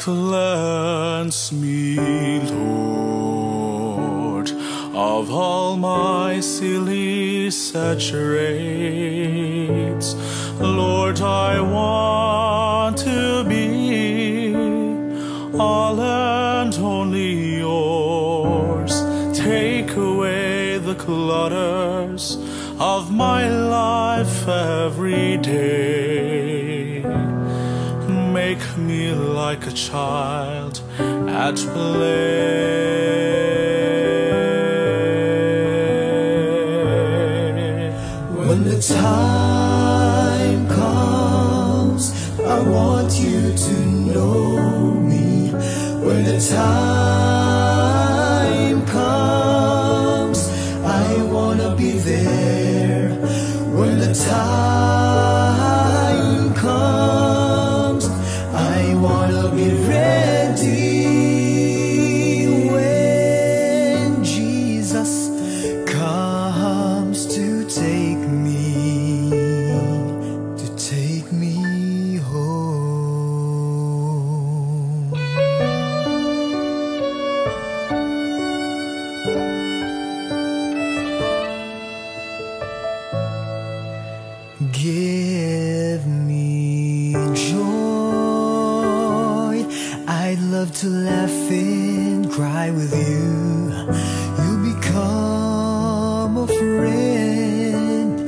Cleanse me, Lord, of all my silly saturates. Lord, I want to be all and only yours. Take away the clutters of my life every day. Make me like a child at play. When the time comes, I want you to know me. When the time comes, I wanna be there. When the time comes, I wanna be ready. When Jesus comes to take me home. Give me joy. I'd love to laugh and cry with you. You become a friend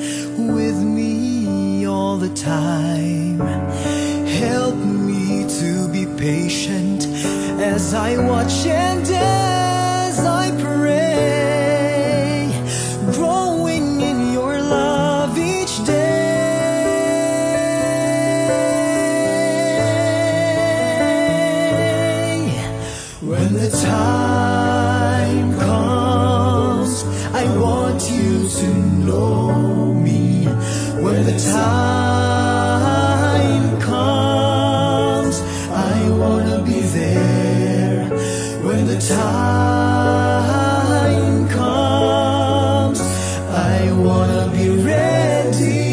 with me all the time. Help me to be patient as I watch and as I pray, growing in your love each day. When the time comes, I want you to know me. When the time comes, I wanna be there. When the time comes, I wanna be ready.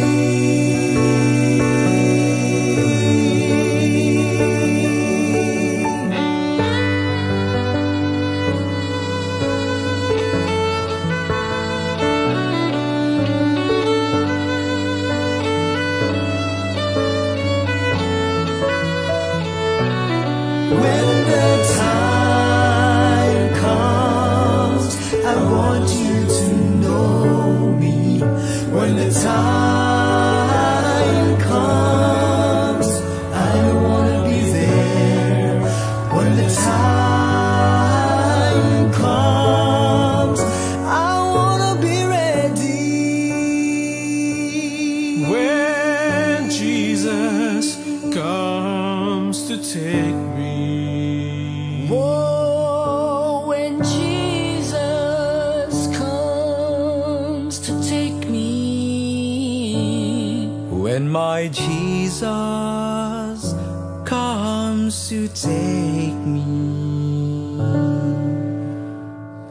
When the time comes, I want you to know me. When the time comes, I wanna be there. When the time comes, I wanna be ready. When Jesus comes to take me, Oh, when Jesus comes to take me. When my Jesus comes to take me.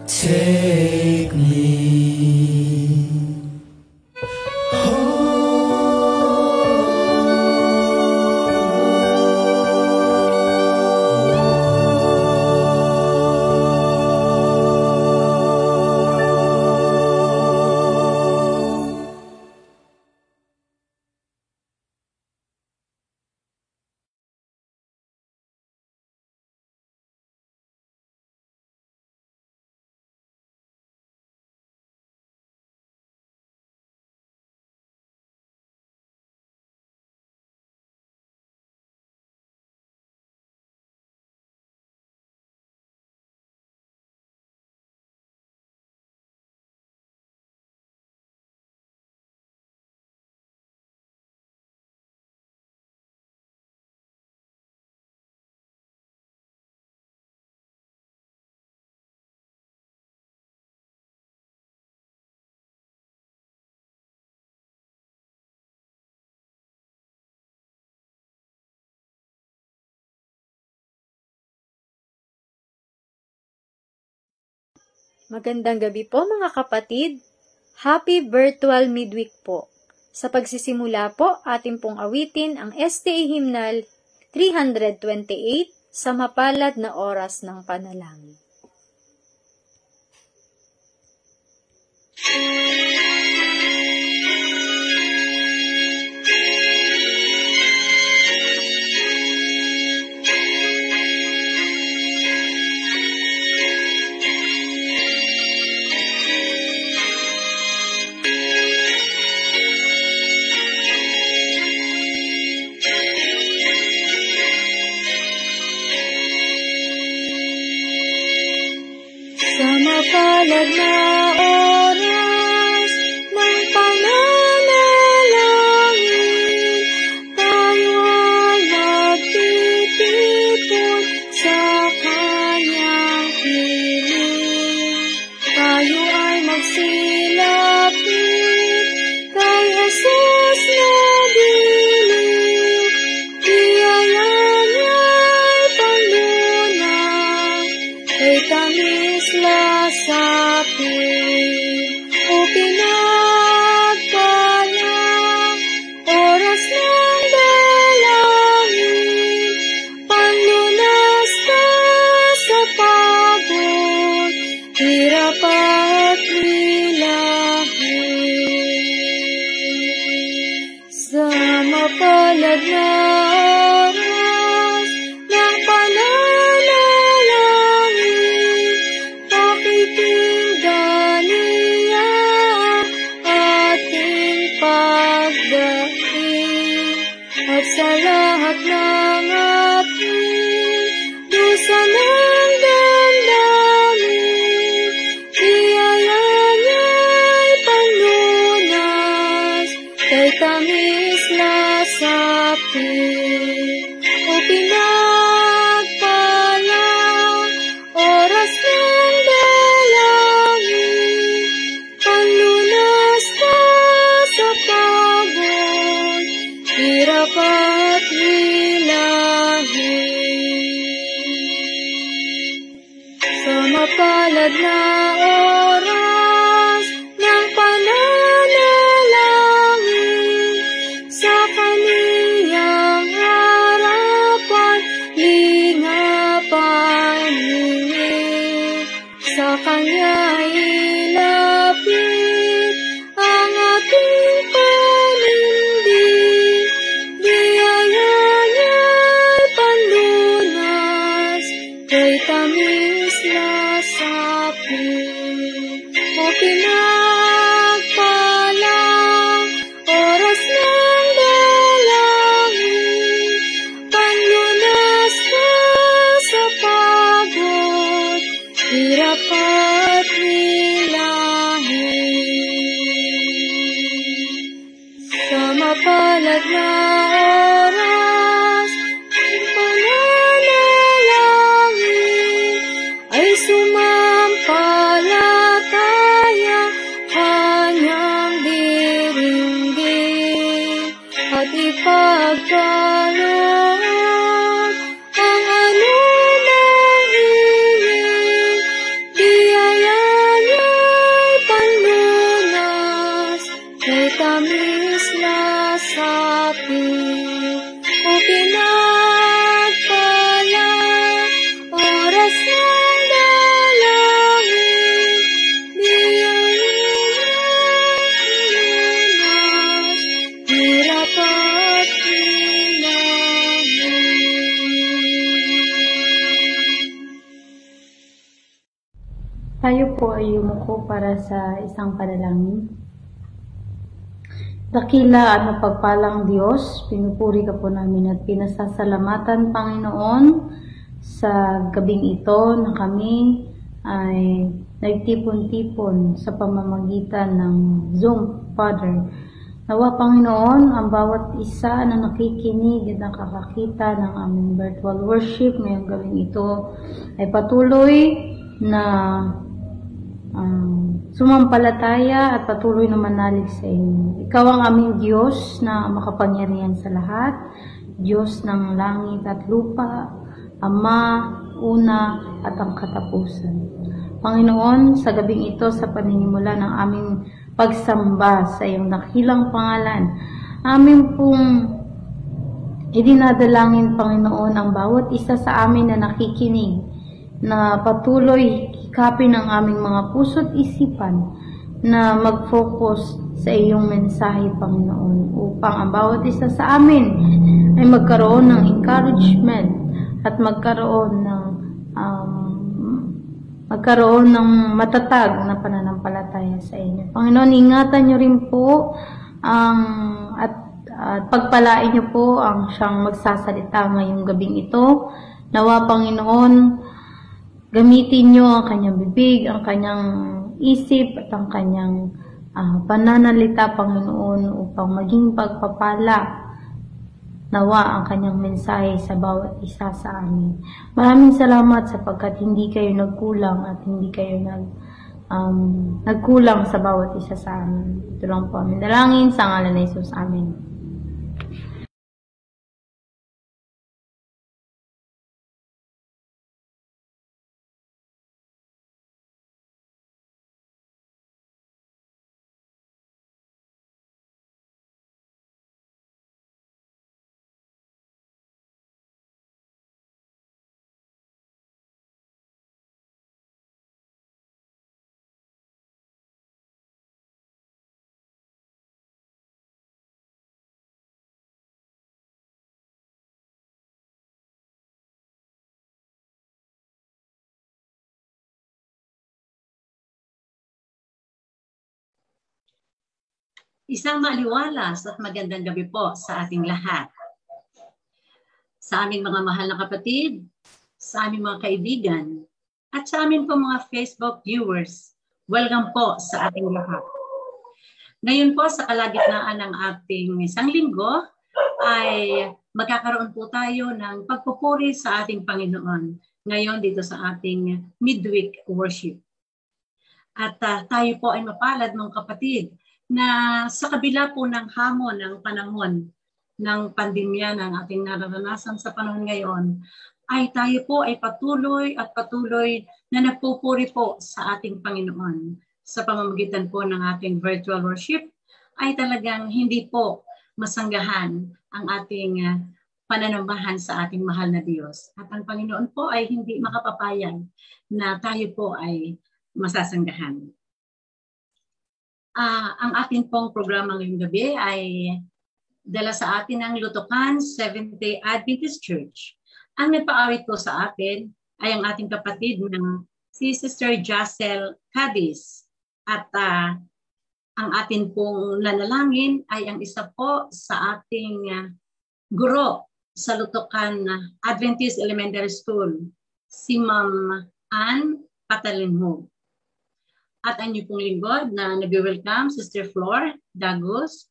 Take me. Magandang gabi po mga kapatid. Happy virtual midweek po. Sa pagsisimula po, atin pong awitin ang SDA Hymnal 328, sa mapalad na oras ng panalangin. Sa mapalad na oras ng pananalangin, tayo ay magtitipon sa Kanyang piling. Tayo ay magsilapit kay Jesus na dilim. Biyaya niya'y panlunas, kay tamis lasapin. O pinagpala, oras ng dalangin, panlunas ka sa pagod, hirap at hilahin. Sa mapalad na oras ng pananalangin, pakikinggan niya ating pagdaing, at sa lahat ng ating dusa ng damdamin, biyaya niya'y panlunas, kay tamis lasapin. O pinagpala, oras ng dalangin, panlunas ka sa pagod, hirap at hilahin. Sa mapalad na oras ng pananalangin, sa Kaniyang harapan, lingap paningin. Sa Kanya ilapit ang ating panindig, biyaya niya'y panlunas, kay tamis lasapin. O pinagpala, oras ng dalangin, panlunas ka sa pagod, hirap at hilahin. Sa mapalad na oras ng pananalangin, ay sumampalataya Kanyang diringgin, at ipagkaloob ang anumang hingin. Biyaya niya'y panlunas, kay tamis lasapin. O pinagpala, oras ng dalangin, biyaya niya'y panlunas, hirap at hilahin. Tayo po ay yumuko para sa isang panalangin. Dakila at mapagpalang Diyos, pinupuri ka po namin at pinasasalamatan, Panginoon, sa gabing ito na kami ay nagtipon-tipon sa pamamagitan ng Zoom, Father. Nawa, Panginoon, ang bawat isa na nakikinig at nakakakita ng aming virtual worship ngayong gabing ito ay patuloy na sumampalataya at patuloy na manalig sa inyo. Ikaw ang aming Diyos na makapangyarihan sa lahat, Diyos ng langit at lupa, Ama, una at ang katapusan. Panginoon, sa gabing ito, sa paninimula ng aming pagsamba sa iyong dakilang pangalan, amin pong Idinadalangin, Panginoon, ang bawat isa sa amin na nakikinig, na patuloy hikapin ang aming mga puso't isipan na mag-focus sa iyong mensahe, Panginoon, upang ang bawat isa sa amin ay magkaroon ng encouragement at magkaroon ng matatag na pananampalataya sa inyo. Panginoon, ingatan niyo rin po at pagpalain niyo po ang siyang magsasalita ngayong gabing ito. Nawa, Panginoon, gamitin niyo ang kanyang bibig, ang kanyang isip at ang kanyang pananalita, Panginoon, upang maging pagpapala nawa ang kanyang mensahe sa bawat isa sa amin. Maraming salamat sapagkat hindi kayo nagkulang at hindi kayo nagkulang sa bawat isa sa amin. Ito lang po amin dalangin sa ngalan ni Jesus. Amen. Isang maliwalas at magandang gabi po sa ating lahat. Sa aming mga mahal na kapatid, sa aming mga kaibigan, at sa aming po mga Facebook viewers, welcome po sa ating lahat. Ngayon po sa kalagitnaan ng ating isang linggo ay magkakaroon po tayo ng pagpupuri sa ating Panginoon ngayon dito sa ating midweek worship. At tayo po ay mapalad mga kapatid na sa kabila po ng hamon ng panahon ng pandemya ng ating nararanasan sa panahon ngayon, ay tayo po ay patuloy na nagpupuri po sa ating Panginoon. Sa pamamagitan po ng ating virtual worship, ay talagang hindi po masanggahan ang ating pananambahan sa ating mahal na Diyos. At ang Panginoon po ay hindi makapapayag na tayo po ay masasanggahan. Ang ating pong programa ngayong gabi ay dala sa atin ng Lutukan Seventh-day Adventist Church. Ang nagpaawit po sa atin ay ang ating kapatid na si Sister Jacel Cadiz. At ang atin pong nanalangin ay ang isa po sa ating guro sa Lutukan Adventist Elementary School, si Ma'am Ann Patalinho. At ang inyong pong lingkod na nag-welcome, Sister Flor Dagos.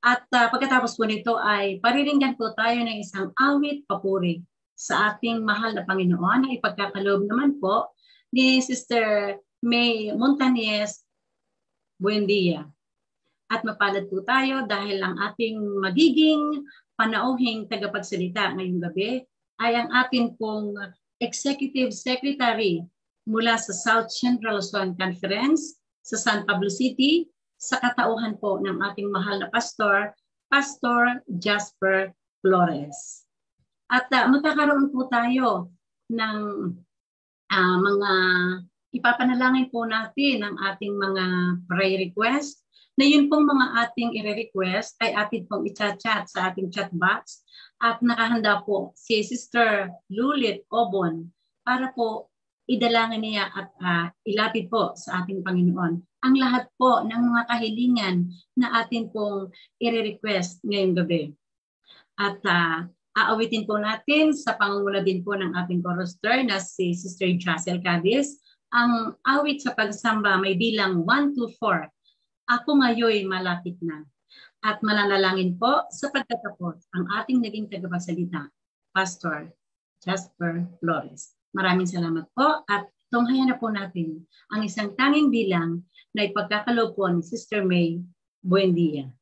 At pagkatapos po nito ay pariringgan po tayo ng isang awit papuri sa ating mahal na Panginoon na ipagkakaloob naman po ni Sister May Montañez Buendia. At mapalad po tayo dahil ang ating magiging panauhing tagapagsalita ngayong gabi ay ang ating pong Executive Secretary mula sa South Central Luzon Conference sa San Pablo City, sa katauhan po ng ating mahal na pastor, Pastor Jasper Flores. At magkakaroon po tayo ng mga ipapanalangin po natin ang ating mga prayer request, na yun pong mga ating i-request ay atin pong i-chat sa ating chat box, at nakahanda po si Sister Lulit Obon para po idalangin niya at ilapit po sa ating Panginoon ang lahat po ng mga kahilingan na atin pong i-request ngayong gabi. At aawitin po natin sa pangunguna din po ng ating chorister na si Sister Jacel Cadiz ang awit sa pagsamba may bilang 1 to 4. Ako ngayoy malapit na. At mananalangin po sa pagtatapos ang ating naging tagapagsalita, Pastor Jasper Flores. Maraming salamat po at tunghayan na po natin ang isang tanging bilang na ipagkakaloob po ni Sister May Buendia.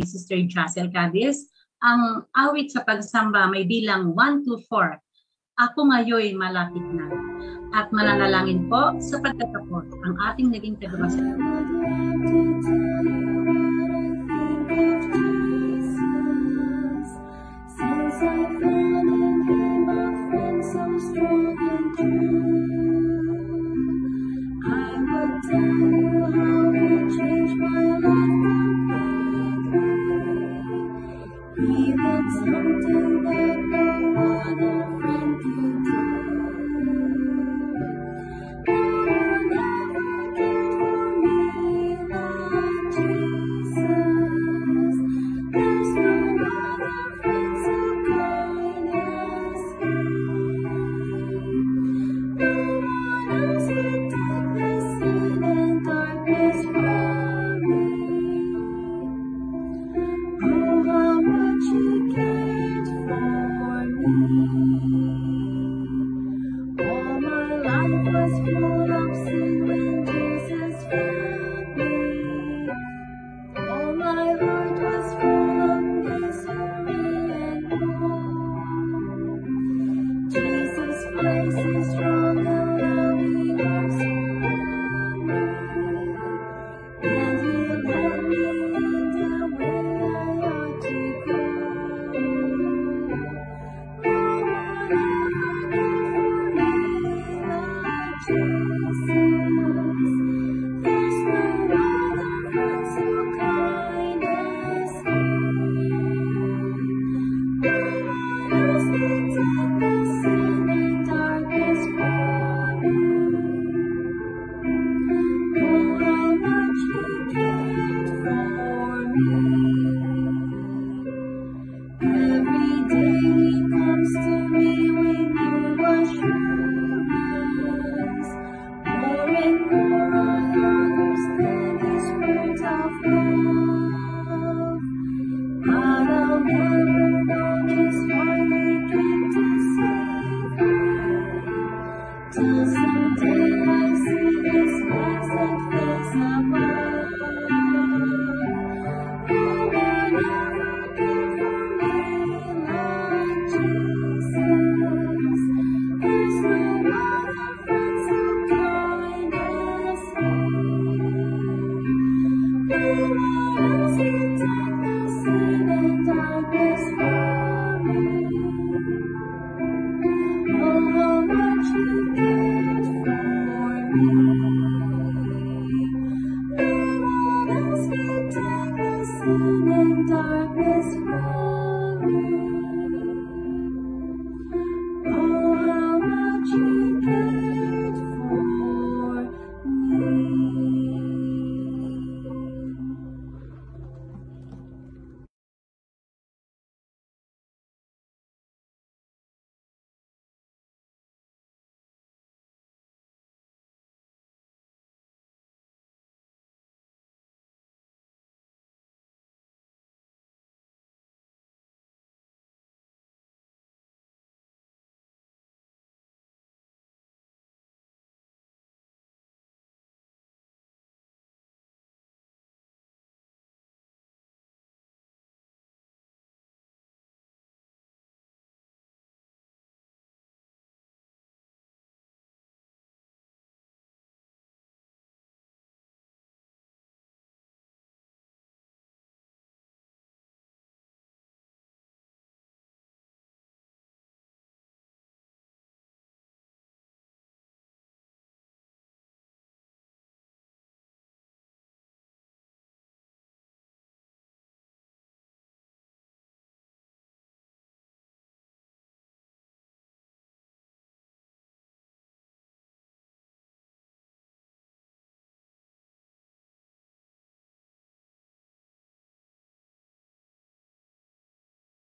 Sister Jacel Cadiz, ang awit sa pagsamba may bilang 1 to 4. Ako ngayoy malapit na. At mananalangin po sa pagtatapos ang ating naging tagapagsalita.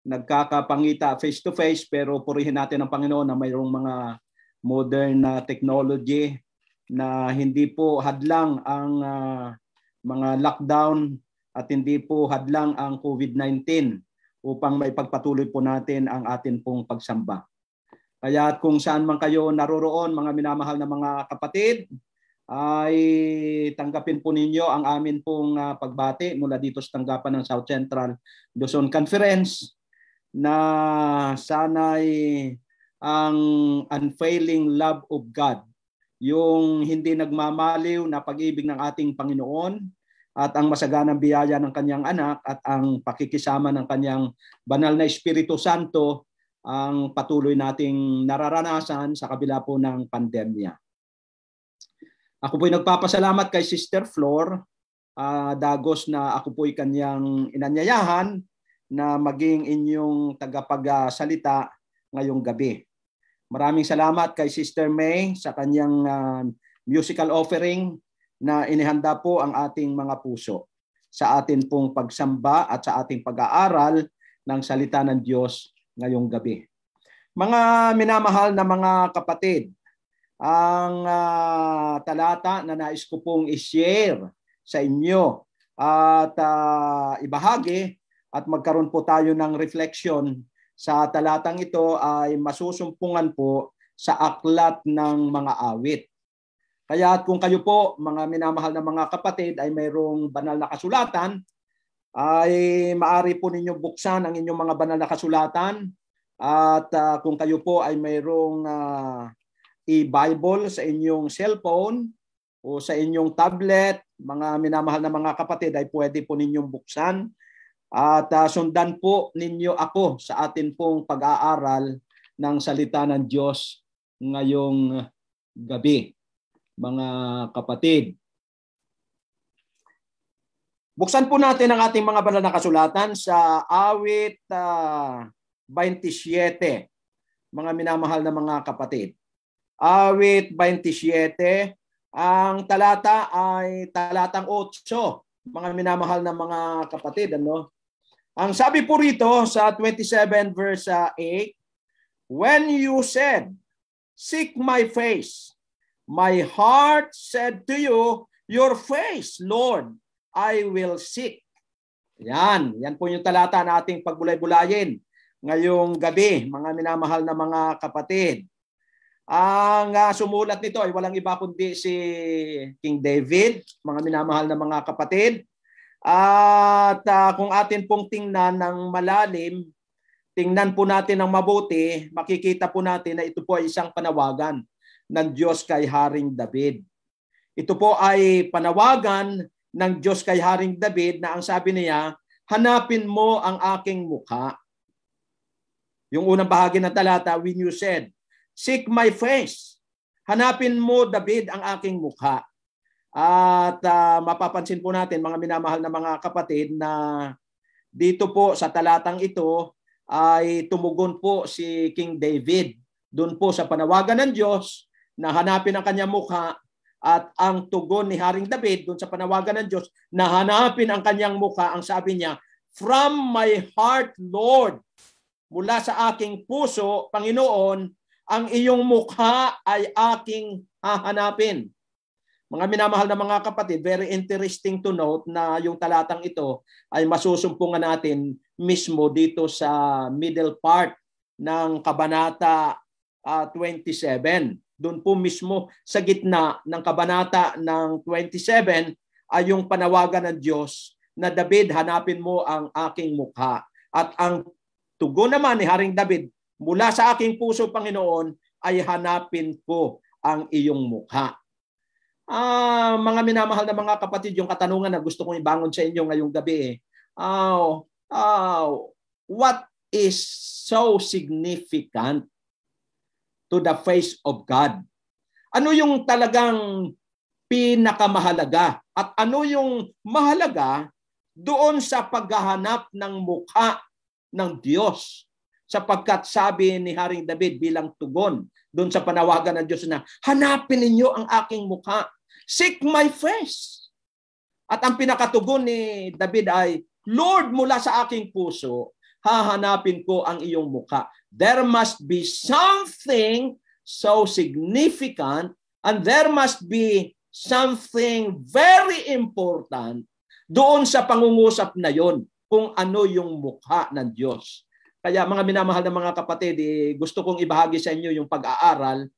nagkakapangita face-to-face, pero purihin natin ang Panginoon na mayroong mga modern na technology na hindi po hadlang ang mga lockdown at hindi po hadlang ang COVID-19 upang maipagpatuloy po natin ang atin pong pagsamba. Kaya kung saan man kayo naroroon, mga minamahal na mga kapatid, ay tanggapin po ninyo ang amin pong pagbati mula dito sa tanggapan ng South Central Luzon Conference, na sana'y ang unfailing love of God, yung hindi nagmamaliw na pag-ibig ng ating Panginoon at ang masaganang biyaya ng kanyang anak at ang pakikisama ng kanyang banal na Espiritu Santo ang patuloy nating nararanasan sa kabila po ng pandemya. Ako po'y nagpapasalamat kay Sister Flor Dagos na ako po'y kanyang inanyayahan na maging inyong tagapagsalita ngayong gabi. Maraming salamat kay Sister May sa kanyang musical offering na inihanda po ang ating mga puso sa atin pong pagsamba at sa ating pag-aaral ng salita ng Diyos ngayong gabi. Mga minamahal na mga kapatid, ang talata na nais ko pong i-share sa inyo at ibahagi at magkaroon po tayo ng reflection sa talatang ito ay masusumpungan po sa aklat ng mga awit. Kaya kung kayo po, mga minamahal na mga kapatid, ay mayroong banal na kasulatan, ay maaari po ninyong buksan ang inyong mga banal na kasulatan. At kung kayo po ay mayroong e-Bible sa inyong cellphone o sa inyong tablet, mga minamahal na mga kapatid, ay pwede po ninyong buksan. At sundan po ninyo ako sa atin pong pag-aaral ng salita ng Diyos ngayong gabi, mga kapatid. Buksan po natin ang ating mga banal na kasulatan sa awit 27, mga minamahal na mga kapatid. Awit 27, ang talata ay talatang 8, mga minamahal na mga kapatid. Ang sabi po rito sa 27 verse 8, when you said, seek my face, my heart said to you, your face, Lord, I will seek. Yan po yung talata na ating pagbulay-bulayin ngayong gabi, mga minamahal na mga kapatid. Ang sumulat nito ay walang iba kundi si King David, mga minamahal na mga kapatid. At kung atin pong tingnan ng malalim, tingnan po natin ng mabuti, makikita po natin na ito po ay isang panawagan ng Diyos kay Haring David. Ito po ay panawagan ng Diyos kay Haring David na ang sabi niya, hanapin mo ang aking mukha. Yung unang bahagi ng talata, when you said, seek my face. Hanapin mo, David, ang aking mukha. At mapapansin po natin, mga minamahal na mga kapatid, na dito po sa talatang ito ay tumugon po si King David. Doon po sa panawagan ng Diyos na hanapin ang kanyang mukha, at ang tugon ni Haring David doon sa panawagan ng Diyos na hanapin ang kanyang mukha, ang sabi niya, from my heart, Lord, mula sa aking puso, Panginoon, ang iyong mukha ay aking hahanapin. Mga minamahal na mga kapatid, very interesting to note na yung talatang ito ay masusumpungan natin mismo dito sa middle part ng Kabanata 27. Doon po mismo sa gitna ng kabanata ng 27 ay yung panawagan ng Diyos na David, hanapin mo ang aking mukha. At ang tugon naman ni Haring David, mula sa aking puso, Panginoon, ay hanapin ko ang iyong mukha. Mga minamahal na mga kapatid, yung katanungan na gusto kong ibangon sa inyo ngayong gabi, what is so significant to the face of God? Ano yung talagang pinakamahalaga? At ano yung mahalaga doon sa paghahanap ng mukha ng Diyos? Sapagkat sabi ni Haring David bilang tugon doon sa panawagan ng Diyos na, hanapin ninyo ang aking mukha. Seek my face. At ang pinakatugon ni David ay, Lord, mula sa aking puso, hahanapin ko ang iyong mukha. There must be something so significant and there must be something very important doon sa pangungusap na yon kung ano yung mukha ng Diyos. Kaya mga minamahal na mga kapatid, gusto kong ibahagi sa inyo yung pag-aaral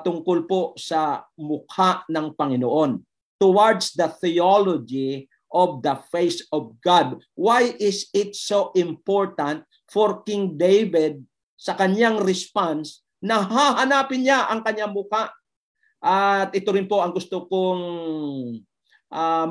tungkol po sa mukha ng Panginoon. Towards the theology of the face of God. Why is it so important for King David sa kanyang response na hahanapin niya ang kanyang mukha? At ito rin po ang gusto kong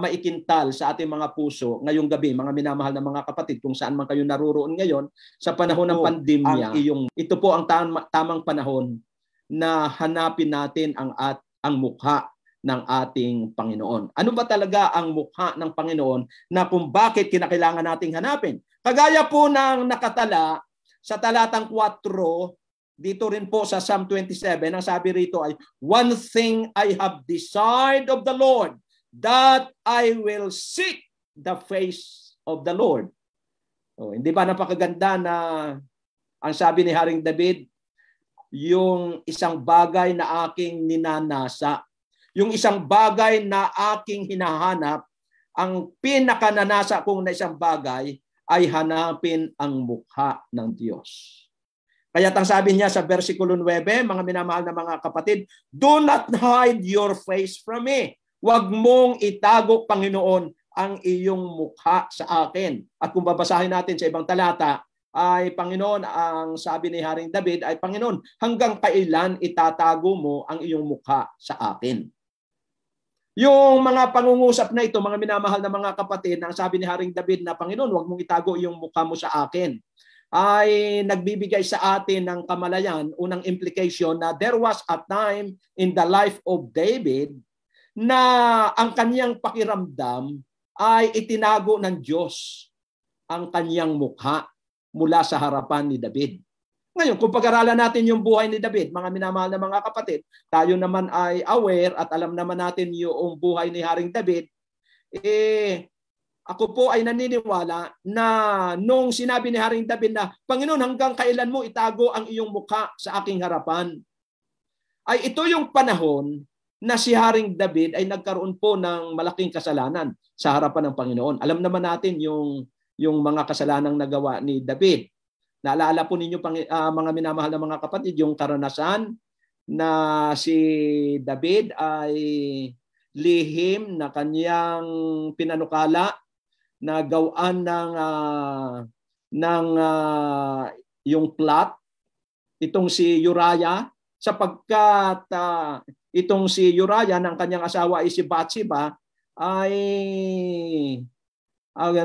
maikintal sa ating mga puso ngayong gabi, mga minamahal na mga kapatid, kung saan man kayo naroroon ngayon sa panahon ng pandemya. Ito po ang tamang panahon na hanapin natin ang mukha ng ating Panginoon. Ano ba talaga ang mukha ng Panginoon na kung bakit kinakailangan nating hanapin? Kagaya po ng nakatala sa talatang 4, dito rin po sa Psalm 27, ang sabi rito ay, one thing I have desired of the Lord, that I will seek the face of the Lord. Hindi ba napakaganda na ang sabi ni Haring David, yung isang bagay na aking ninanasa, yung isang bagay na aking hinahanap, ang pinakananasa kong na isang bagay ay hanapin ang mukha ng Diyos. Kaya ang sabi niya sa versikulo 9, mga minamahal na mga kapatid, do not hide your face from me. Huwag mong itago, Panginoon, ang iyong mukha sa akin. At kung babasahin natin sa ibang talata, ay Panginoon, ang sabi ni Haring David ay, Panginoon, hanggang kailan itatago mo ang iyong mukha sa akin? Yung mga pangungusap na ito, mga minamahal na mga kapatid, ang sabi ni Haring David na, Panginoon, huwag mong itago iyong mukha mo sa akin, ay nagbibigay sa atin ng kamalayan, unang implication na there was a time in the life of David na ang kanyang pakiramdam ay itinago ng Diyos ang kanyang mukha mula sa harapan ni David. Ngayon, kung pag-aralan natin yung buhay ni David, mga minamahal na mga kapatid, tayo naman ay aware at alam naman natin yung buhay ni Haring David, ako po ay naniniwala na nung sinabi ni Haring David na, Panginoon, hanggang kailan mo itago ang iyong mukha sa aking harapan? Ay ito yung panahon na si Haring David ay nagkaroon po ng malaking kasalanan sa harapan ng Panginoon. Alam naman natin yung mga kasalanang nagawa ni David. Naalala po ninyo, mga minamahal na mga kapatid, yung karanasan na si David ay lihim na kanyang pinanukala na gawaan ng yung plot, itong si Uriah, sapagkat itong si Uriah ng kanyang asawa ay si Bathsheba ay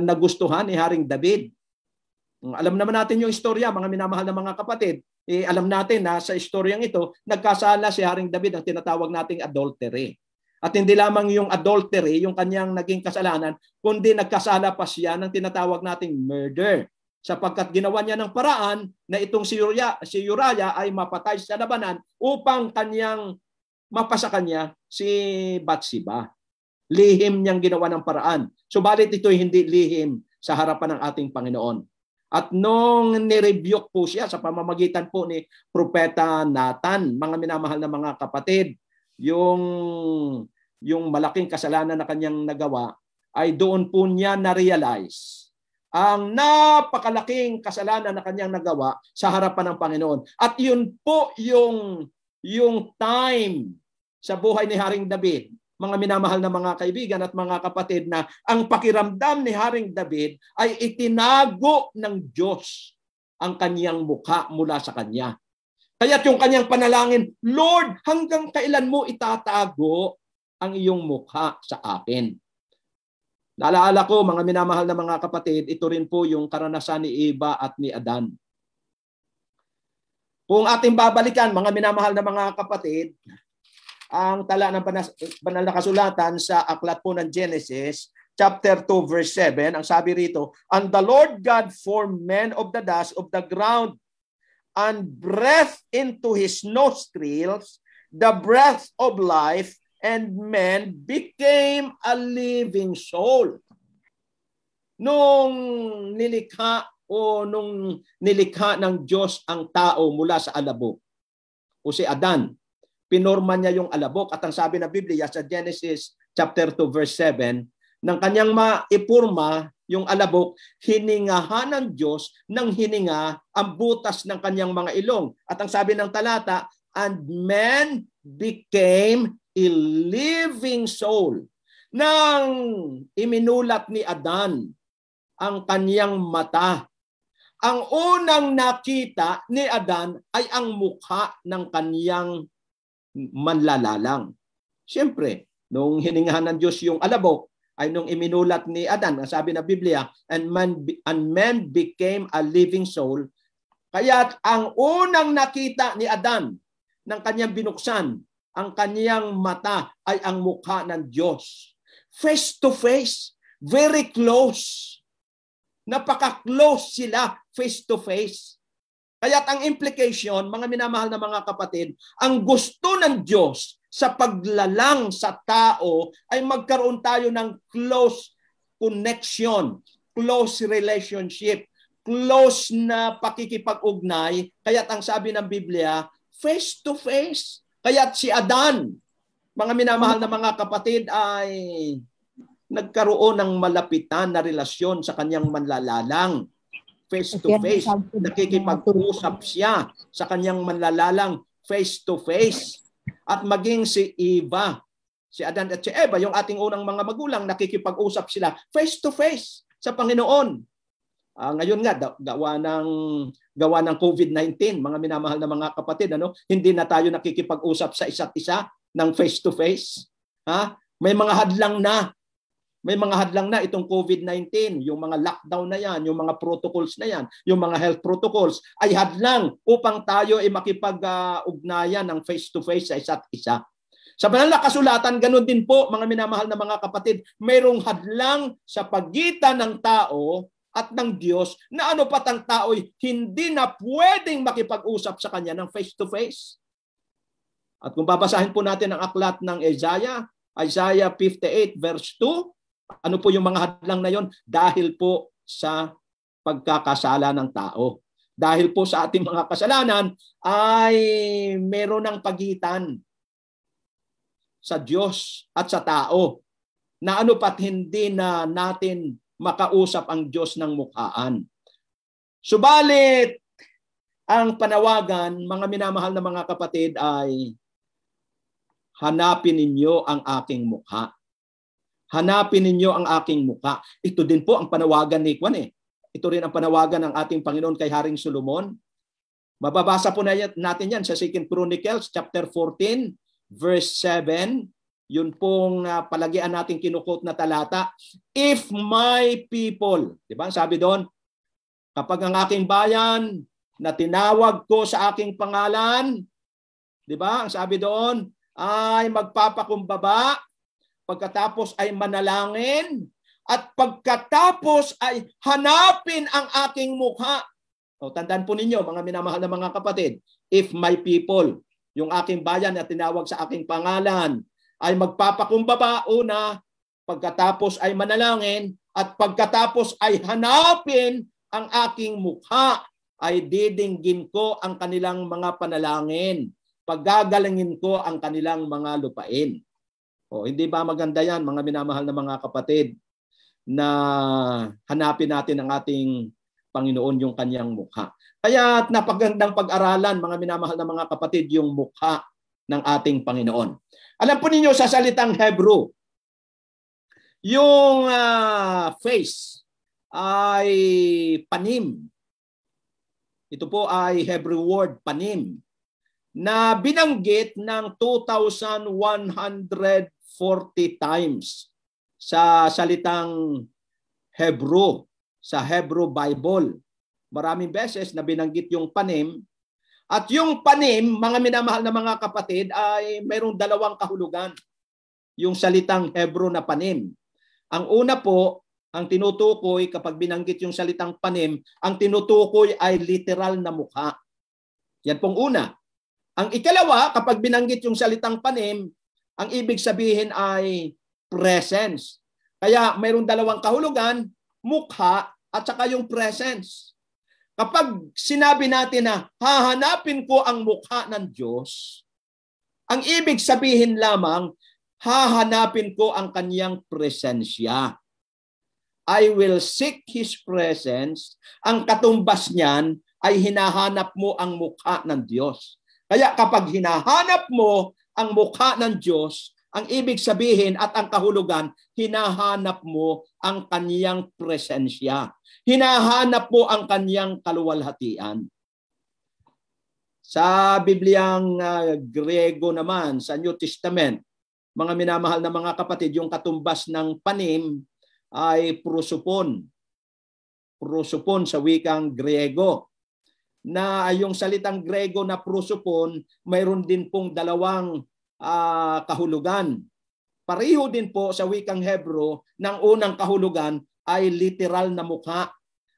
nagustuhan ni Haring David. Alam naman natin yung istorya, mga minamahal na mga kapatid. Alam natin na sa istoryang ito, nagkasala si Haring David ang tinatawag nating adultery. At hindi lamang yung adultery, yung kanyang naging kasalanan, kundi nagkasala pa siya ng tinatawag nating murder. Sapagkat ginawa niya ng paraan na itong si Uriah ay mapatay sa labanan upang kanyang mapasa kanya si Bathsheba. Lihim niyang ginawa ng paraan. Subalit ito'y hindi lihim sa harapan ng ating Panginoon. At nung nirebuke po siya sa pamamagitan po ni Propeta Nathan, mga minamahal na mga kapatid, yung malaking kasalanan na kanyang nagawa, ay doon po niya na-realize ang napakalaking kasalanan na kanyang nagawa sa harapan ng Panginoon. At yun po yung time sa buhay ni Haring David, mga minamahal na mga kaibigan at mga kapatid, na ang pakiramdam ni Haring David ay itinago ng Diyos ang kanyang mukha mula sa kanya. Kaya't yung kanyang panalangin, Lord, hanggang kailan mo itatago ang iyong mukha sa akin? Naalala ko, mga minamahal na mga kapatid, ito rin po yung karanasan ni Eva at ni Adan. Kung ating babalikan, mga minamahal na mga kapatid, ang tala ng banal na kasulatan sa aklat po ng Genesis, chapter 2, verse 7, ang sabi rito, and the Lord God formed man of the dust of the ground, and breathed into his nostrils the breath of life, and man became a living soul. Nung nilikha ng Diyos ang tao mula sa alabok, o si Adan, pinorma niya yung alabok, at ang sabi ng Biblia sa Genesis chapter 2 verse 7, nang kanyang maipurma yung alabok, hiningahan ng Diyos ng hininga ang butas ng kanyang mga ilong. At ang sabi ng talata, and man became a living soul. Nang iminulat ni Adan ang kanyang mata, ang unang nakita ni Adan ay ang mukha ng kanyang manlalalang. Siyempre, nung hiningahan ng Diyos yung alabok, ay nung iminulat ni Adan, ang sabi ng Biblia, and man became a living soul. Kaya ang unang nakita ni Adan ng kanyang binuksan, ang kanyang mata ay ang mukha ng Diyos. Face to face, very close. Napaka-close sila, face to face. Kaya't ang implication, mga minamahal na mga kapatid, ang gusto ng Diyos sa paglalang sa tao ay magkaroon tayo ng close connection, close relationship, close na pakikipag-ugnay. Kaya't ang sabi ng Biblia, face to face. Kaya't si Adan, mga minamahal na mga kapatid, ay nagkaroon ng malapitan na relasyon sa kanyang manlalalang. Face to face. Nakikipag-usap siya sa kanyang manlalalang face to face. At maging si Eva, si Adan at si Eva, yung ating unang mga magulang, nakikipag-usap sila face to face sa Panginoon. Ngayon nga, gawa ng COVID-19, mga minamahal na mga kapatid, hindi na tayo nakikipag-usap sa isa't isa ng face to face. May mga hadlang na. May mga hadlang na itong COVID-19, yung mga lockdown na yan, yung mga protocols na yan, yung mga health protocols ay hadlang upang tayo ay makipag-ugnayan ng face-to-face sa isa't isa. Sa banal na kasulatan, ganun din po, mga minamahal na mga kapatid, mayroong hadlang sa pagitan ng tao at ng Diyos na ano pat ang tao ay hindi na pwedeng makipag-usap sa kanya ng face-to-face. At kung babasahin po natin ang aklat ng Isaiah 58 verse 2, ano po yung mga hadlang na yon? Dahil po sa pagkakasala ng tao. Dahil po sa ating mga kasalanan ay meron ng pagitan sa Diyos at sa tao na ano pat hindi na natin makausap ang Diyos ng mukhaan. Subalit, ang panawagan, mga minamahal na mga kapatid, ay hanapin ninyo ang aking mukha. Hanapin ninyo ang aking mukha. Ito din po ang panawagan ni Juan. Ito rin ang panawagan ng ating Panginoon kay Haring Solomon. Mababasa po natin yan sa 2 Chronicles chapter 14 verse 7. Yun pong palagian natin kinukot na talata. If my people, di ba? Sabi doon, kapag ang aking bayan na tinawag ko sa aking pangalan, di ba? Ang sabi doon ay magpapakumbaba, pagkatapos ay manalangin, at pagkatapos ay hanapin ang aking mukha. O, tandaan po ninyo, mga minamahal na mga kapatid, if my people, yung aking bayan na tinawag sa aking pangalan, ay magpapakumbaba una, pagkatapos ay manalangin, at pagkatapos ay hanapin ang aking mukha, ay didinggin ko ang kanilang mga panalangin. Paggagalingin ko ang kanilang mga lupain. O, hindi ba maganda yan, mga minamahal na mga kapatid, na hanapin natin ang ating Panginoon yung kanyang mukha. Kaya napagandang pag-aralan, mga minamahal na mga kapatid, yung mukha ng ating Panginoon. Alam po ninyo sa salitang Hebrew, yung face ay panim. Ito po ay Hebrew word, panim, na binanggit ng 2,140 times sa salitang Hebrew, sa Hebrew Bible. Maraming beses na binanggit yung panim. At yung panim, mga minamahal na mga kapatid, ay mayroong dalawang kahulugan. Yung salitang Hebrew na panim. Ang una po, ang tinutukoy kapag binanggit yung salitang panim, ang tinutukoy ay literal na mukha. Yan pong una. Ang ikalawa, kapag binanggit yung salitang panim, ang ibig sabihin ay presence. Kaya mayroong dalawang kahulugan, mukha at saka yung presence. Kapag sinabi natin na hahanapin ko ang mukha ng Diyos, ang ibig sabihin lamang, hahanapin ko ang kanyang presensya. I will seek His presence. Ang katumbas niyan ay hinahanap mo ang mukha ng Diyos. Kaya kapag hinahanap mo ang mukha ng Diyos, ang ibig sabihin at ang kahulugan, hinahanap mo ang kanyang presensya. Hinahanap mo ang kanyang kaluwalhatian. Sa Bibliang Griego naman, sa New Testament, mga minamahal na mga kapatid, yung katumbas ng panim ay prosopon. Prosopon sa wikang Griego. Na yung salitang Griego na prosopon, mayroon din pong dalawang kahulugan. Pareho din po sa wikang Hebrew, ng unang kahulugan ay literal na mukha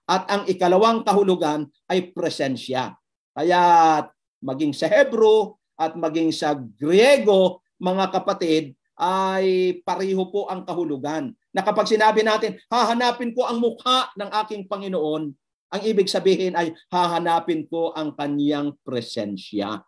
at ang ikalawang kahulugan ay presensya. Kaya maging sa Hebrew at maging sa Griego, mga kapatid, ay pareho po ang kahulugan. Na kapag sinabi natin, hahanapin ko ang mukha ng aking Panginoon, ang ibig sabihin ay hahanapin ko ang kanyang presensya.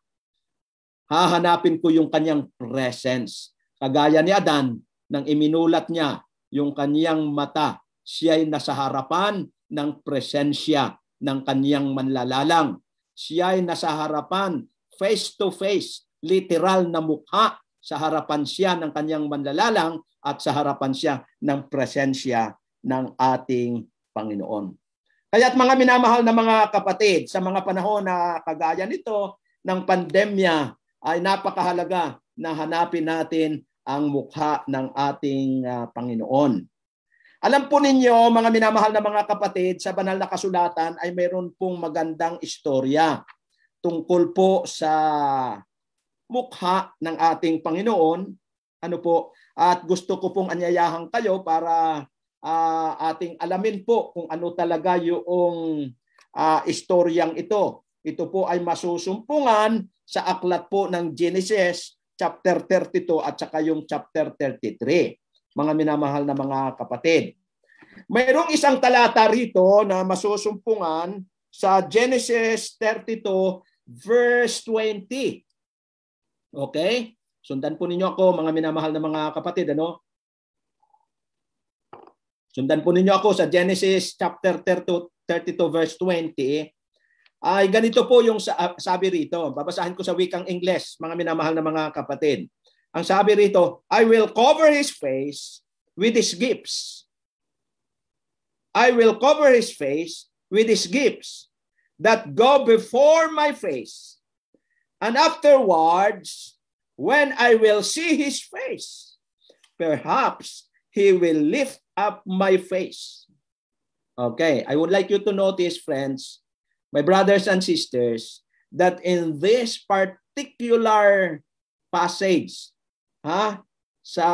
Hahanapin ko yung kanyang presence. Kagaya ni Adan, nang iminulat niya yung kanyang mata, siya'y nasa harapan ng presensya ng kanyang manlalalang. Siya'y nasa harapan, face to face, literal na mukha, sa harapan siya ng kanyang manlalalang at sa harapan siya ng presensya ng ating Panginoon. Kaya't mga minamahal na mga kapatid, sa mga panahon na kagaya nito ng pandemya, ay napakahalaga na hanapin natin ang mukha ng ating Panginoon. Alam po ninyo, mga minamahal na mga kapatid, sa banal na kasulatan ay mayroon pong magandang istorya tungkol po sa mukha ng ating Panginoon. Ano po? At gusto ko pong anyayahan kayo para ating alamin po kung ano talaga yung istoryang ito. Ito po ay masusumpungan sa aklat po ng Genesis chapter 32 at saka yung chapter 33. Mga minamahal na mga kapatid. Mayroong isang talata rito na masusumpungan sa Genesis 32 verse 20. Okay? Sundan po ninyo ako, mga minamahal na mga kapatid. Ano? Sundan po ninyo ako sa Genesis chapter 32 verse 20. Ay ganito po yung sabi rito. Babasahin ko sa wikang Ingles, mga minamahal na mga kapatid. Ang sabi rito, I will cover his face with his gifts. I will cover his face with his gifts that go before my face. And afterwards, when I will see his face, perhaps He will lift up my face. Okay, I would like you to notice, friends, my brothers and sisters, that in this particular passage, sa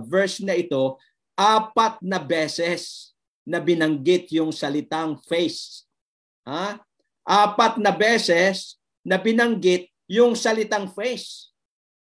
verse na ito, 4 na beses na binanggit yung salitang face. 4 na beses na binanggit yung salitang face.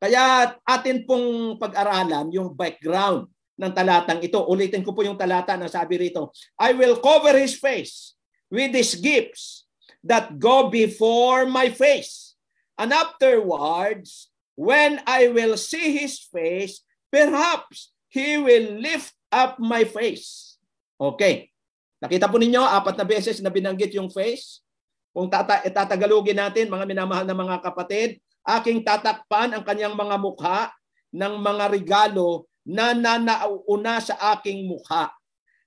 Kaya atin pong pag-aralan yung background ng talatang ito. Ulitin ko po yung talata na sabi rito, I will cover His face with His gifts that go before my face. And afterwards, when I will see His face, perhaps He will lift up my face. Okay. Nakita po ninyo, 4 na beses na binanggit yung face. Kung tatagalogin natin, mga minamahal na mga kapatid, aking tatakpan ang kanyang mga mukha ng mga regalo na nanauna sa aking mukha.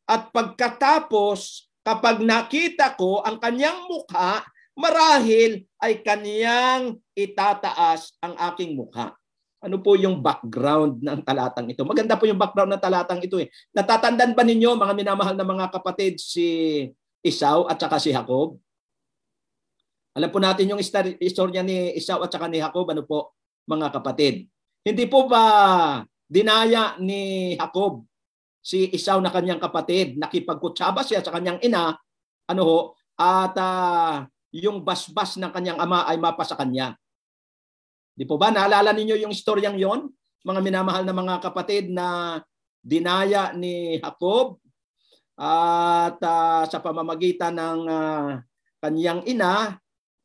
At pagkatapos, kapag nakita ko ang kanyang mukha, marahil ay kanyang itataas ang aking mukha. Ano po yung background ng talatang ito? Maganda po yung background ng talatang ito. Natatandaan ba ninyo, mga minamahal na mga kapatid, si Esau at saka si Jacob? Alam po natin yung istorya ni Esau at saka ni Jacob, ano po, mga kapatid? Hindi po ba dinaya ni Jacob si Esau na kanyang kapatid, nakipagkutsaba siya sa kanyang ina, at yung basbas ng kanyang ama ay mapa sa kanya. Di po ba? Naalala ninyo yung istoryang yon, mga minamahal na mga kapatid, na dinaya ni Jacob at sa pamamagitan ng kanyang ina,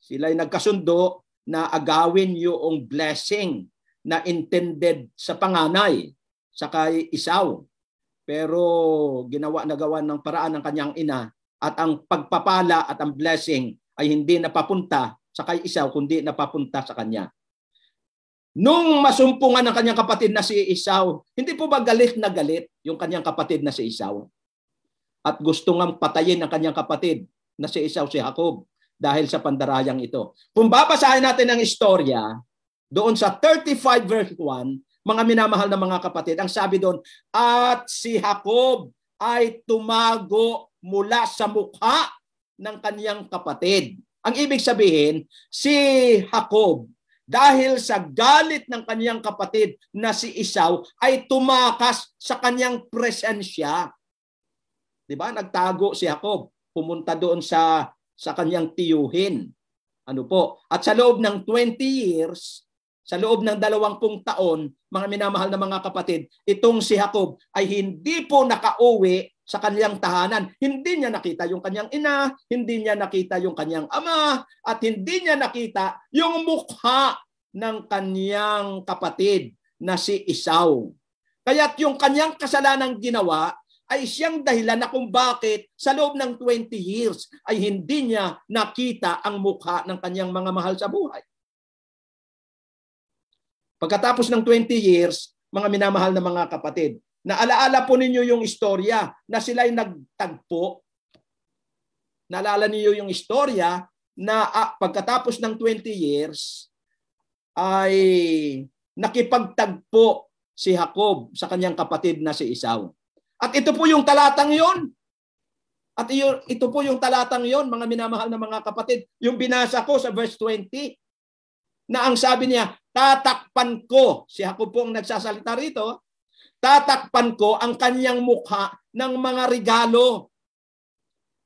sila ay nagkasundo na agawin yung blessing na intended sa panganay sa kay Esau. Pero nagawa ng paraan ng kanyang ina at ang pagpapala at ang blessing ay hindi napapunta sa kay Esau kundi napapunta sa kanya. Nung masumpungan ng kanyang kapatid na si Esau, hindi po ba galit na galit yung kanyang kapatid na si Esau? At gusto ngang patayin ang kanyang kapatid na si Esau, si Jacob, dahil sa pandarayang ito. Kung babasahin natin ang istorya, doon sa 35 verse 1, mga minamahal na mga kapatid, ang sabi doon, at si Jacob ay tumago mula sa mukha ng kanyang kapatid. Ang ibig sabihin, si Jacob, dahil sa galit ng kanyang kapatid na si Esau, ay tumakas sa kanyang presensya. Diba? Nagtago si Jacob, pumunta doon sa kanyang tiyuhin. Ano po? At sa loob ng 20 years, sa loob ng 20 taon, mga minamahal na mga kapatid, itong si Jacob ay hindi po nakauwi sa kanyang tahanan. Hindi niya nakita yung kanyang ina, hindi niya nakita yung kanyang ama, at hindi niya nakita yung mukha ng kanyang kapatid na si Esau. Kaya't yung kanyang kasalanang ginawa ay siyang dahilan na kung bakit sa loob ng 20 years ay hindi niya nakita ang mukha ng kanyang mga mahal sa buhay. Pagkatapos ng 20 years, mga minamahal na mga kapatid, naalaala po ninyo yung istorya na sila'y nagtagpo. Naalala niyo yung istorya na pagkatapos ng 20 years ay nakipagtagpo si Jacob sa kanyang kapatid na si Esau. At ito po yung talatang yon. At ito po yung talatang yon, mga minamahal na mga kapatid. Yung binasa ko sa verse 20, na ang sabi niya, tatakpan ko, si Jacob po ang nagsasalita rito, tatakpan ko ang kanyang mukha ng mga regalo.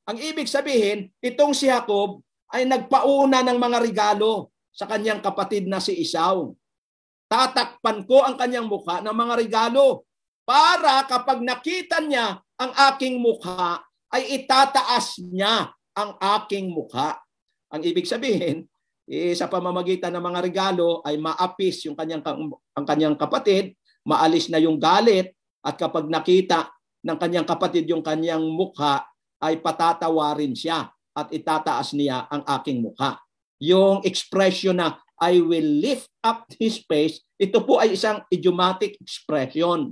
Ang ibig sabihin, itong si Jacob ay nagpauna ng mga regalo sa kanyang kapatid na si Esau. Tatakpan ko ang kanyang mukha ng mga regalo para kapag nakita niya ang aking mukha, ay itataas niya ang aking mukha. Ang ibig sabihin, sa pamamagitan ng mga regalo ay maapis yung ang kanyang kapatid, maalis na yung galit, at kapag nakita ng kanyang kapatid yung kanyang mukha, ay patatawarin siya at itataas niya ang aking mukha. Yung expression na I will lift up his face, ito po ay isang idiomatic expression.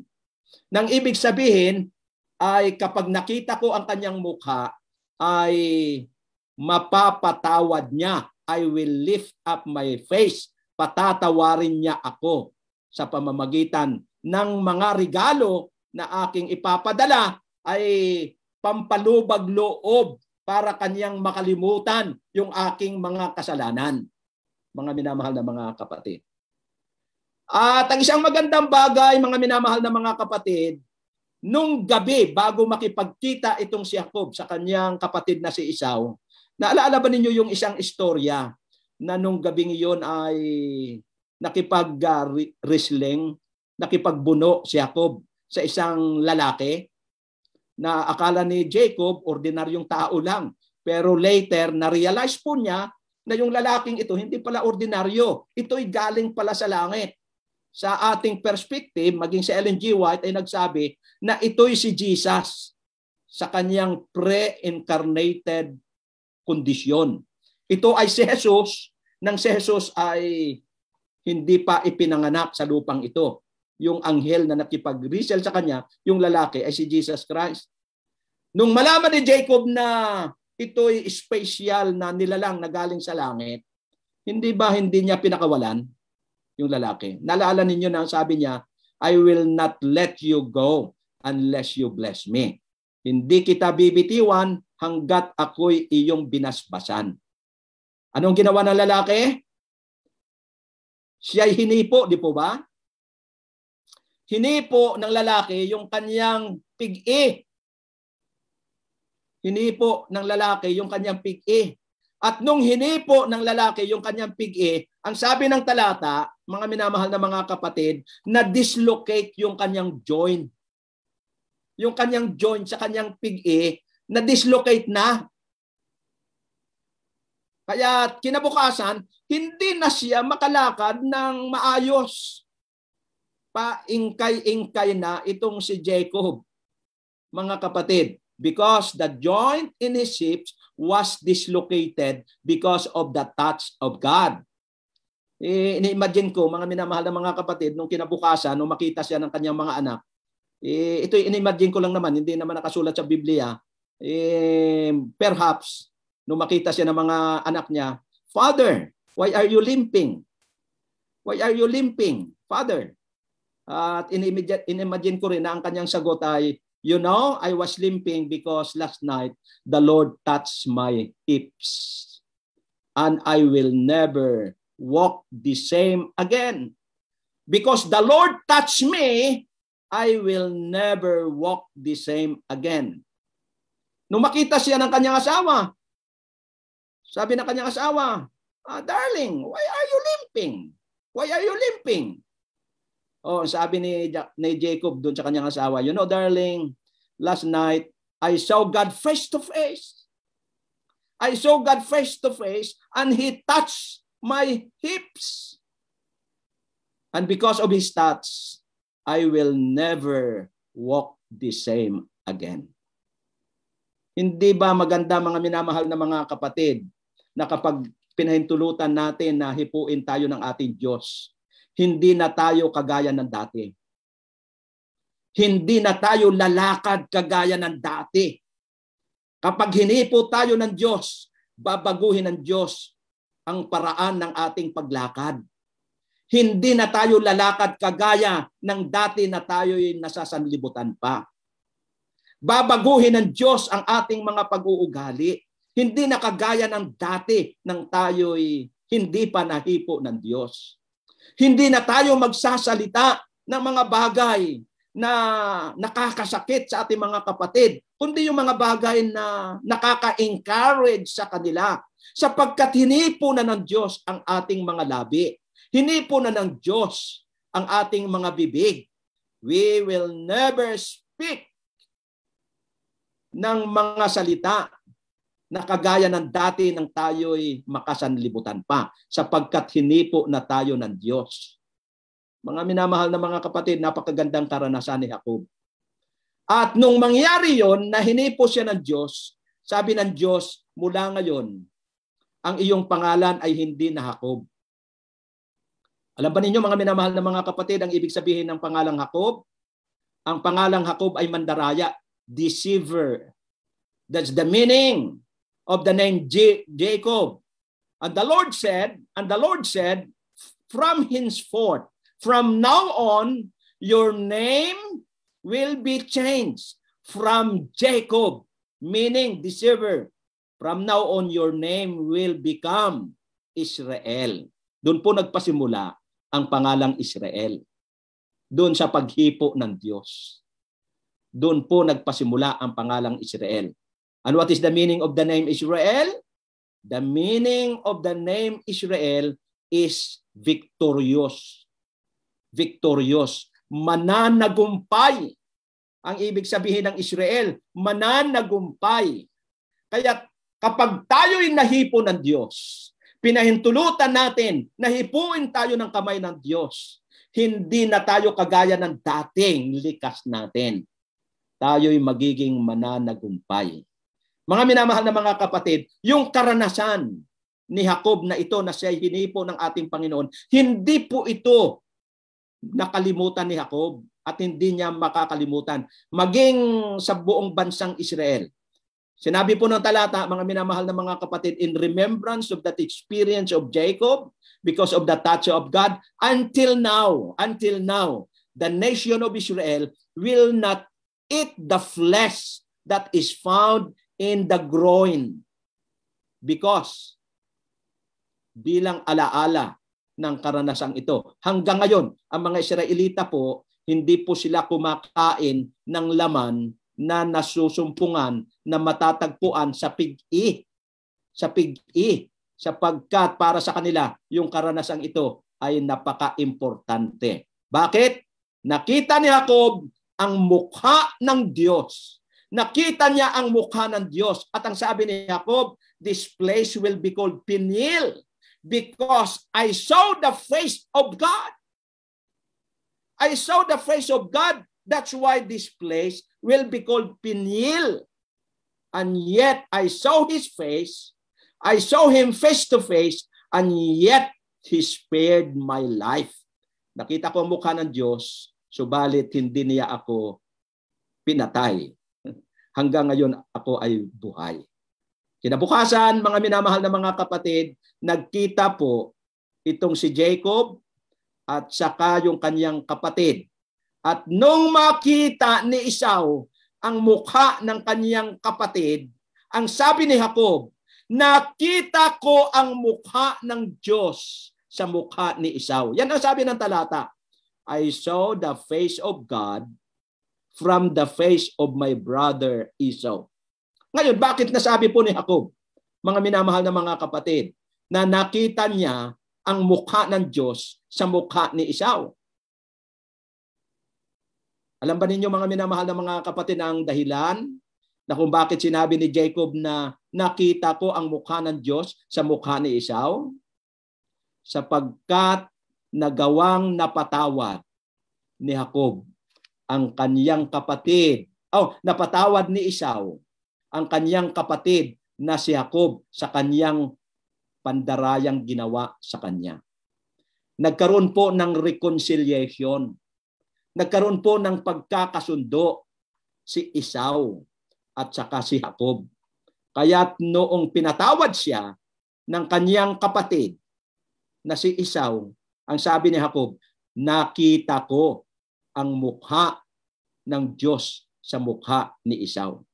Nang ibig sabihin ay kapag nakita ko ang kanyang mukha ay mapapatawad niya. I will lift up my face. Patatawarin niya ako sa pamamagitan ng mga regalo na aking ipapadala ay pampalubag loob para kanyang makalimutan yung aking mga kasalanan. Mga minamahal na mga kapatid. At ang isang magandang bagay, mga minamahal na mga kapatid, nung gabi bago makipagkita itong si Jacob sa kanyang kapatid na si Esau, naalala ba ninyo yung isang istorya na nung gabing iyon ay nakipag-wrestling, nakipagbuno si Jacob sa isang lalaki na akala ni Jacob ordinaryong tao lang. Pero later, na-realize po niya na yung lalaking ito hindi pala ordinaryo. Ito'y galing pala sa langit. Sa ating perspective, maging si Ellen G. White ay nagsabi na ito'y si Jesus sa kanyang pre-incarnated kondisyon. Ito ay si Jesus, nang si Jesus ay hindi pa ipinanganak sa lupang ito. Yung anghel na nakipag-wrestle sa kanya, yung lalaki ay si Jesus Christ. Nung malaman ni Jacob na ito'y special na nilalang na galing sa langit, hindi niya pinakawalan yung lalaki? Naalala ninyo na sabi niya, I will not let you go unless you bless me. Hindi kita bibitiwan hanggat ako'y iyong binasbasan. Anong ginawa ng lalaki? Siya'y hinipo, di po ba? Hinipo ng lalaki yung kanyang pig-i. Hinipo ng lalaki yung kanyang pig-i. At nung hinipo ng lalaki yung kanyang pig-i, ang sabi ng talata, mga minamahal na mga kapatid, na-dislocate yung kanyang joint. Yung kanyang joint sa kanyang pig-i, na-dislocate na. Kaya kinabukasan, hindi na siya makalakad ng maayos. Paingkay-ingkay na itong si Jacob, mga kapatid. Because the joint in his hips was dislocated because of the touch of God. Ini-imagine ko, mga minamahal na mga kapatid, nung kinabukasan, nung makita siya ng kanyang mga anak, ito ini-imagine ko lang naman, hindi naman nakasulat sa Biblia, perhaps, nung makita siya ng mga anak niya, Father, why are you limping? Why are you limping, Father? At in-imagine ko rin na ang kanyang sagot ay, you know, I was limping because last night the Lord touched my hips and I will never walk the same again. Because the Lord touched me, I will never walk the same again. Nung makita siya ng kanyang asawa, sabi ng kanyang asawa, darling, why are you limping? Why are you limping? Oh, sabi ni Jacob doon sa kanyang asawa, you know, darling, last night, I saw God face to face. I saw God face to face and He touched my hips. And because of His touch, I will never walk the same again. Hindi ba maganda, mga minamahal na mga kapatid, na kapag pinahintulutan natin na hipuin tayo ng ating Diyos, hindi na tayo kagaya ng dati. Hindi na tayo lalakad kagaya ng dati. Kapag hinipo tayo ng Diyos, babaguhin ng Diyos ang paraan ng ating paglakad. Hindi na tayo lalakad kagaya ng dati na tayo'y nasasanlibutan pa. Babaguhin ng Diyos ang ating mga pag-uugali. Hindi na kagaya ng dati nang tayo'y hindi pa nahipo ng Diyos. Hindi na tayo magsasalita ng mga bagay na nakakasakit sa ating mga kapatid, kundi yung mga bagay na nakaka-encourage sa kanila. Sapagkat hinipo na ng Diyos ang ating mga labi. Hinipo na ng Diyos ang ating mga bibig. We will never speak ng mga salita na kagaya ng dati nang tayo'y makasanlibutan pa, sapagkat hinipo na tayo ng Diyos. Mga minamahal na mga kapatid, napakagandang karanasan ni Jacob. At nung mangyari yon na hinipo siya ng Diyos, sabi ng Diyos, mula ngayon, ang iyong pangalan ay hindi na Jacob. Alam ba ninyo, mga minamahal na mga kapatid, ang ibig sabihin ng pangalang Jacob? Ang pangalang Jacob ay mandaraya, deceiver. That's the meaning of the name Jacob. And the Lord said, from henceforth, from now on, your name will be changed from Jacob, meaning deceiver. From now on, your name will become Israel. Doon po nagpasimula ang pangalang Israel. Doon sa paghipo ng Diyos. Doon po nagpasimula ang pangalang Israel. And what is the meaning of the name Israel? The meaning of the name Israel is victorious. Victorious. Mananagumpay. Ang ibig sabihin ng Israel, mananagumpay. Kaya kapag tayo'y nahipo ng Diyos, pinahintulutan natin, nahipuin tayo ng kamay ng Diyos, hindi na tayo kagaya ng dating likas natin. Tayo'y magiging mananagumpay. Mga minamahal na mga kapatid, yung karanasan ni Jacob na ito na siya hinipo ng ating Panginoon, hindi po ito nakalimutan ni Jacob at hindi niya makakalimutan. Maging sa buong bansang Israel. Sinabi po ng talata, mga minamahal na mga kapatid, in remembrance of that experience of Jacob, because of the touch of God, until now, the nation of Israel will not eat the flesh that is found in the groin. Because, bilang alaala ng karanasang ito, hanggang ngayon, ang mga Israelita po, hindi po sila kumakain ng laman na nasusumpungan na matatagpuan sa pig-i. Sa pig-i. Sapagkat para sa kanila, yung karanasang ito ay napaka-importante. Bakit? Nakita ni Jacob ang mukha ng Diyos. Nakita niya ang mukha ng Diyos. At ang sabi ni Jacob, this place will be called Peniel because I saw the face of God. I saw the face of God. That's why this place will be called Peniel. And yet I saw his face. I saw him face to face, and yet he spared my life. Nakita ko ang mukha ng Diyos, subalit hindi niya ako pinatay. Hanggang ngayon ako ay buhay. Kinabukasan, mga minamahal na mga kapatid, nagkita po itong si Jacob at saka yung kanyang kapatid. At nung makita ni Esau ang mukha ng kanyang kapatid, ang sabi ni Jacob, nakita ko ang mukha ng Diyos sa mukha ni Esau. Yan ang sabi ng talata. I saw the face of God from the face of my brother Esau. Ngayon, bakit nasabi po ni Jacob, mga minamahal na mga kapatid, na nakita niya ang mukha ng Diyos sa mukha ni Esau? Alam ba ninyo, mga minamahal na mga kapatid, ang dahilan na kung bakit sinabi ni Jacob na nakita ko ang mukha ng Diyos sa mukha ni Esau? Sapagkat nagawang napatawad ni Jacob ang kanyang kapatid. Napatawad ni Esau ang kanyang kapatid na si Jacob sa kanyang pandarayang ginawa sa kanya. Nagkaroon po ng reconciliation. Nagkaroon po ng pagkakasundo si Esau at saka si Jacob. Kaya't noong pinatawad siya ng kanyang kapatid na si Esau, ang sabi ni Jacob, nakita ko ang mukha ng Diyos sa mukha ni Esau.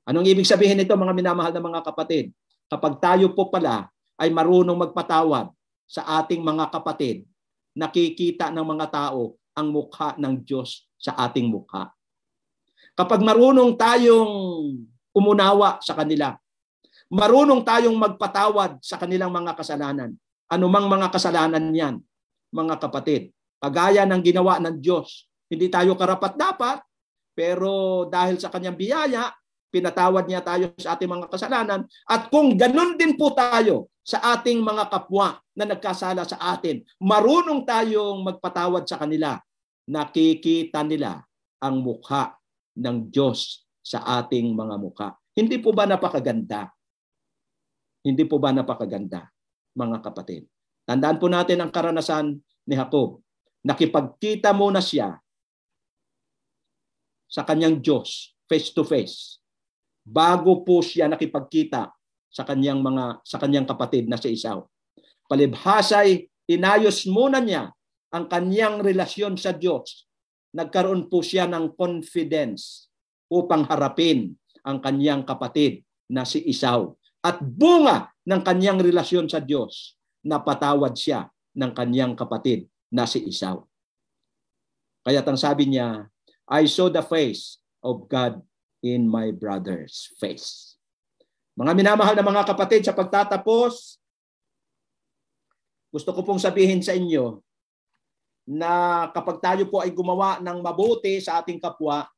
Anong ibig sabihin nito, mga minamahal na mga kapatid? Kapag tayo po pala ay marunong magpatawad sa ating mga kapatid, nakikita ng mga tao ang mukha ng Diyos sa ating mukha. Kapag marunong tayong umunawa sa kanila, marunong tayong magpatawad sa kanilang mga kasalanan, anumang mga kasalanan yan, mga kapatid, kagaya ng ginawa ng Diyos, hindi tayo karapat-dapat, pero dahil sa kanyang biyaya, pinatawad niya tayo sa ating mga kasalanan. At kung ganun din po tayo sa ating mga kapwa na nagkasala sa atin, marunong tayong magpatawad sa kanila, nakikita nila ang mukha ng Diyos sa ating mga mukha. Hindi po ba napakaganda? Hindi po ba napakaganda, mga kapatid? Tandaan po natin ang karanasan ni Jacob. Nakipagkita muna siya sa kanyang Diyos, face to face, bago po siya nakipagkita sa kanyang kapatid na si Esau. Palibhasay, inayos muna niya ang kanyang relasyon sa Diyos, nagkaroon po siya ng confidence upang harapin ang kanyang kapatid na si Esau. At bunga ng kanyang relasyon sa Diyos, napatawad siya ng kanyang kapatid na si Esau. Kaya't ang sabi niya, I saw the face of God in my brother's face. Mga minamahal na mga kapatid, sa pagtatapos, gusto ko pong sabihin sa inyo na kapag tayo po ay gumawa ng mabuti sa ating kapwa,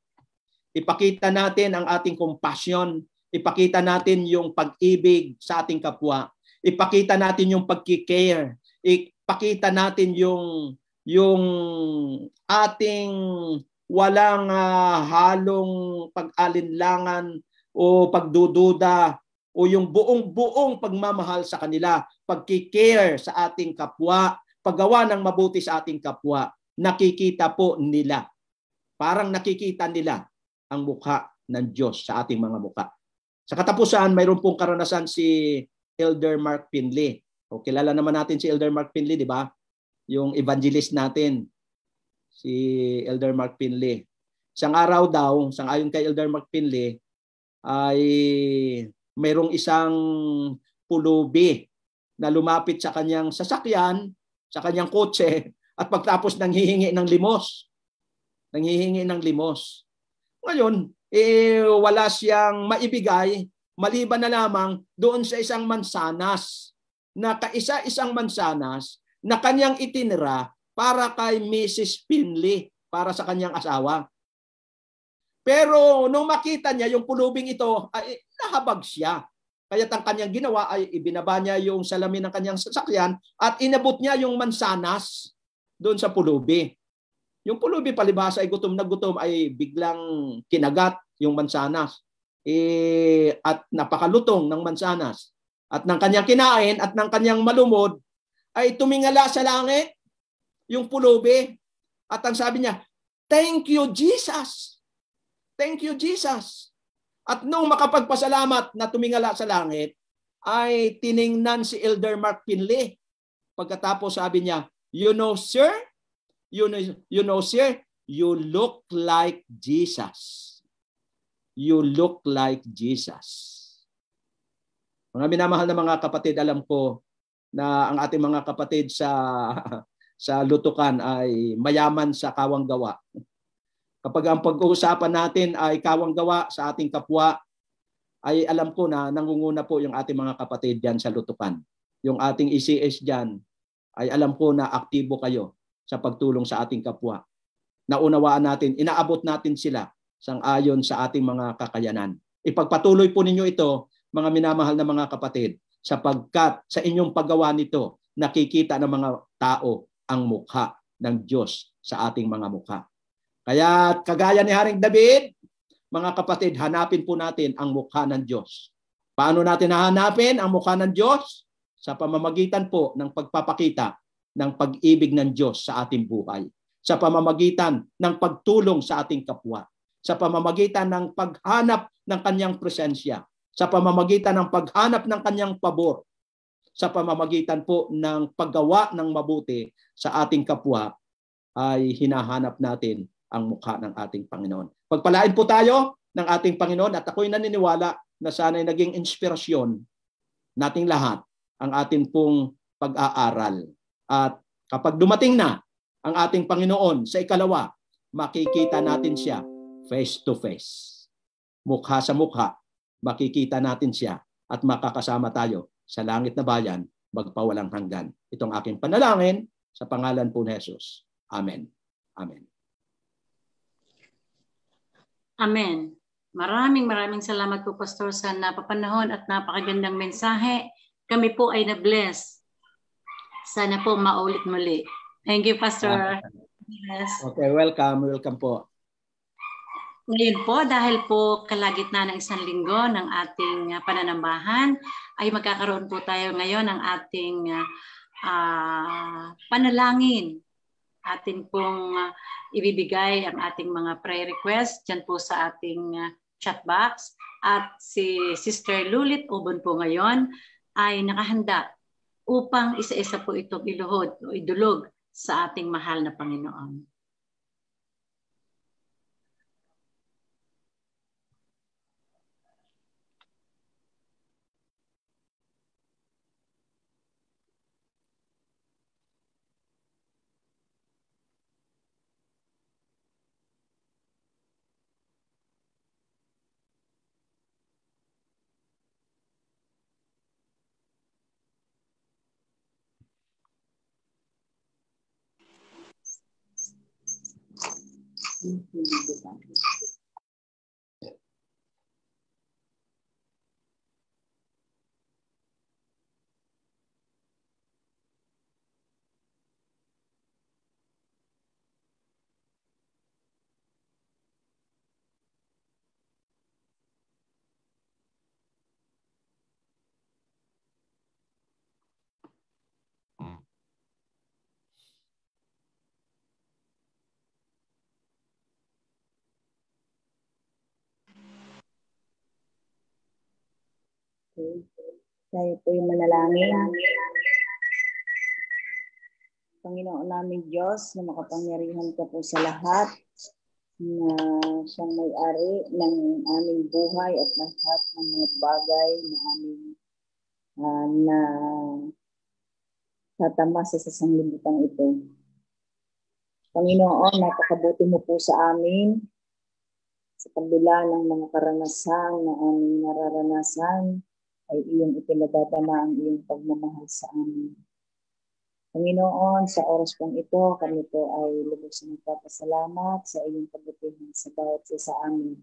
ipakita natin ang ating compassion, ipakita natin yung pag-ibig sa ating kapwa, ipakita natin yung pagkikare, ipakita natin yung ating walang halong pag-alinlangan o pagdududa o yung buong-buong pagmamahal sa kanila, pagkikare sa ating kapwa, paggawa ng mabuti sa ating kapwa, nakikita po nila. Parang nakikita nila ang mukha ng Diyos sa ating mga mukha. Sa katapusan, mayroon pong karanasan si Elder Mark Pinley. O, kilala naman natin si Elder Mark Pinley, di ba? Yung evangelist natin, si Elder Mark Pinley. Isang araw daw, ayon kay Elder Mark Pinley, ay mayroong isang pulubi na lumapit sa kanyang sasakyan, sa kanyang kotse, at pagtapos nanghihingi ng limos. Nanghihingi ng limos. Ngayon, wala siyang maibigay, maliban na lamang doon sa isang mansanas, na kaisa-isang mansanas na kanyang itinira para kay Mrs. Pinley, para sa kanyang asawa. Pero nung makita niya yung pulubing ito, ay nahabag siya. Kaya ang kanyang ginawa ay ibinaba niya yung salamin ng kanyang sasakyan at inabot niya yung mansanas doon sa pulubi. Yung pulubi palibhasa ay gutom na gutom ay biglang kinagat yung mansanas. At napakalutong ng mansanas. At ng kanyang kinain at ng kanyang malumod ay tumingala sa langit yung pulubi. At ang sabi niya, "Thank you, Jesus! Thank you, Jesus." At nung makapagpasalamat na tumingala sa langit, ay tiningnan si Elder Mark Pinley. Pagkatapos sabi niya, you know, sir, you look like Jesus. You look like Jesus. Mga minamahal na mga kapatid, alam ko na ang ating mga kapatid sa Lutukan ay mayaman sa kawang gawa. Kapag ang pag-uusapan natin ay kawang gawa sa ating kapwa, ay alam ko na nangunguna po yung ating mga kapatid dyan sa Lutukan. Yung ating ECS dyan, ay alam ko na aktibo kayo sa pagtulong sa ating kapwa. Naunawaan natin, inaabot natin sila sang-ayon sa ating mga kakayanan. Ipagpatuloy po ninyo ito, mga minamahal na mga kapatid, sapagkat sa inyong paggawa nito, nakikita ng mga tao ang mukha ng Diyos sa ating mga mukha. Kaya kagaya ni Haring David, mga kapatid, hanapin po natin ang mukha ng Diyos. Paano natin hahanapin ang mukha ng Diyos? Sa pamamagitan po ng pagpapakita ng pag-ibig ng Diyos sa ating buhay. Sa pamamagitan ng pagtulong sa ating kapwa. Sa pamamagitan ng paghanap ng kanyang presensya. Sa pamamagitan ng paghanap ng kanyang pabor. Sa pamamagitan po ng paggawa ng mabuti sa ating kapwa, ay hinahanap natin ang mukha ng ating Panginoon. Pagpalain po tayo ng ating Panginoon at ako'y naniniwala na sana'y naging inspirasyon nating lahat ang ating pong pag-aaral. At kapag dumating na ang ating Panginoon sa ikalawa, makikita natin siya face to face. Mukha sa mukha, makikita natin siya at makakasama tayo sa langit na bayan magpawalang hanggan. Itong aking panalangin sa pangalan po ni Jesus. Amen. Amen. Amen. Maraming salamat po, Pastor, sa napapanahon at napakagandang mensahe. Kami po ay na-bless. Sana po maulit muli. Thank you, Pastor. Yes. Okay, welcome. Welcome po. Ngayon po, dahil po kalagitnaan ng isang linggo ng ating pananambahan, ay magkakaroon po tayo ngayon ng ating panalangin. Atin pong ibibigay ang ating mga prayer request dyan po sa ating chat box. At si Sister Lulit Ubon po ngayon ay nakahanda upang isa-isa po itong iluhod o idulog sa ating mahal na Panginoon. Okay. Tayo po yung manalangin. Panginoon naming Diyos na makapangyarihan ka po sa lahat, na siyang may-ari ng aming buhay at lahat ng mga bagay na aming na tatamasa sa sanglibutan ito. Panginoon, napakabuti mo po sa amin sa kabila ng mga karanasan na aming nararanasan ay iyong ipinagdadala ang iyong pagmamahal sa amin. Panginoon, sa oras pong ito, kami po ay lubos na nagpapasalamat sa iyong kabutihan sa bawat isa sa amin.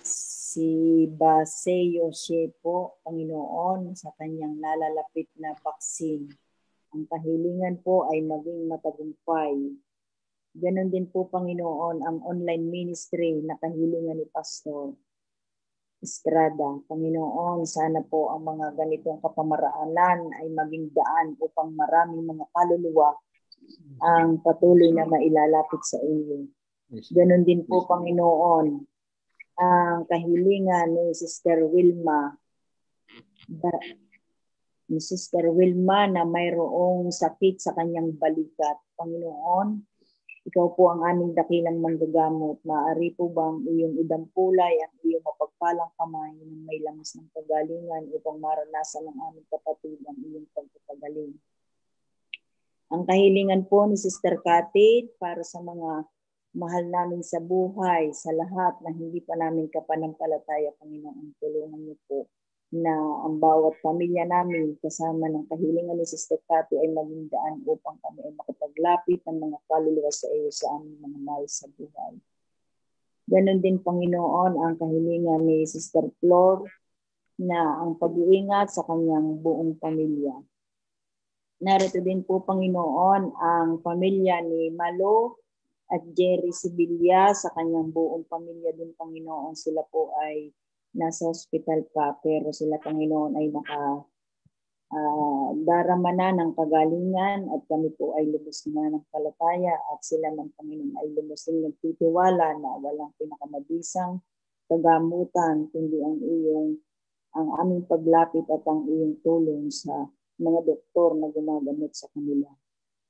Si Base Yoshe po, Panginoon, sa kanyang nalalapit na vaccine. Ang kahilingan po ay maging matagumpay. Ganon din po, Panginoon, ang online ministry na kahilingan ni Pastor Estrada. Panginoon, sana po ang mga ganitong kapamaraanan ay maging daan upang maraming mga kaluluwa ang patuloy na mailalapit sa iyo. Ganon din po, Panginoon, ang kahilingan ni Sister Wilma na mayroong sakit sa kanyang balikat. Panginoon, ikaw po ang aming dakilang manggagamot. Maaari po bang iyong idampulay ang iyong mapagpalang kamay ng may langis ng kagalingan upang maranasan ng aming kapatid ang iyong pagpapagaling. Ang kahilingan po ni Sister Cathy para sa mga mahal namin sa buhay, sa lahat na hindi pa namin kapanampalataya, Panginoon, tulungan niyo po na ang bawat pamilya namin kasama ng kahilingan ni Sister Cathy ay maging daan upang kami ay makapaglapit ng mga kaluluwa sa iyo sa aming mga mahal sa buhay. Ganon din, Panginoon, ang kahilingan ni Sister Flor na ang pag-iingat sa kanyang buong pamilya. Narito din po, Panginoon, ang pamilya ni Malo at Jerry Sibilia sa kanyang buong pamilya din, Panginoon. Sila po ay nasa hospital pa, pero sila, Panginoon, ay darama na ng kagalingan at kami po ay lubos na ng palataya at sila ng Panginoon ay lubos din nagtitiwala na walang pinakamabisang kagamutan kundi ang aming paglapit at ang iyong tulong sa mga doktor na gumagamot sa kanila.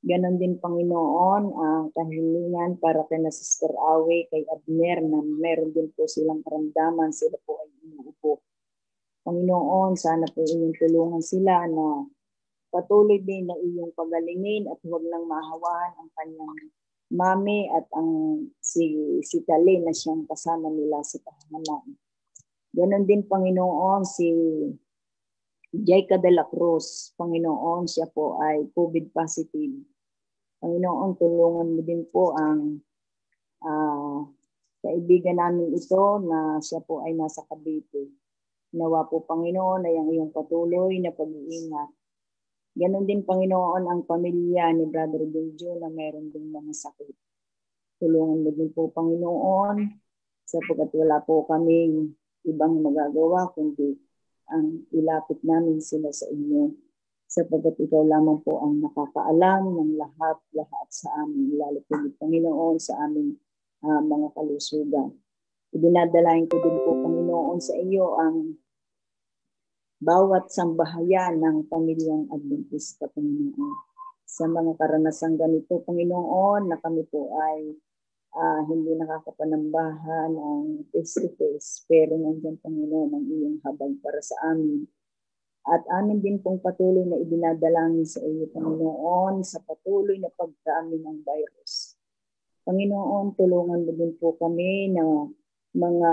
Ganon din, Panginoon, ang kahilingan para kay na Sister Awe, kay Abner, na meron din po silang karamdaman, sila po ay inuupo. Panginoon, sana po inyong tulungan sila na patuloy din na iyong pagalingin at huwag nang mahawahan ang kanyang mami at ang si Tali na siyang kasama nila sa tahanan. Ganon din, Panginoon, si Jaica de la Cruz, Panginoon, siya po ay COVID positive. Panginoon, tulungan mo din po ang kaibigan namin ito na siya po ay nasa Cavite. Nawa po, Panginoon, ay ang iyong patuloy na pag-iingat. Ganon din, Panginoon, ang pamilya ni Brother Benjo na meron din mga sakit. Tulungan mo din po, Panginoon, sapagkat wala po kami ibang magagawa kundi ang ilapit namin sila sa inyo. Sapagkat ikaw lamang po ang nakakaalam ng lahat sa amin, lalo po, Panginoon, sa aming mga kalusugan. Ibinadalain ko din po, Panginoon, sa iyo ang bawat sambahayan ng pamilyang Adventista, Panginoon. Sa mga karanasang ganito, Panginoon, na kami po ay hindi nakakapanambahan ng face-to-face, pero nandiyan, Panginoon, ang iyong habag para sa amin. At amin din pong patuloy na ibinadalangin sa iyo, Panginoon, sa patuloy na pagdami ng virus. Panginoon, tulungan mo din po kami na mga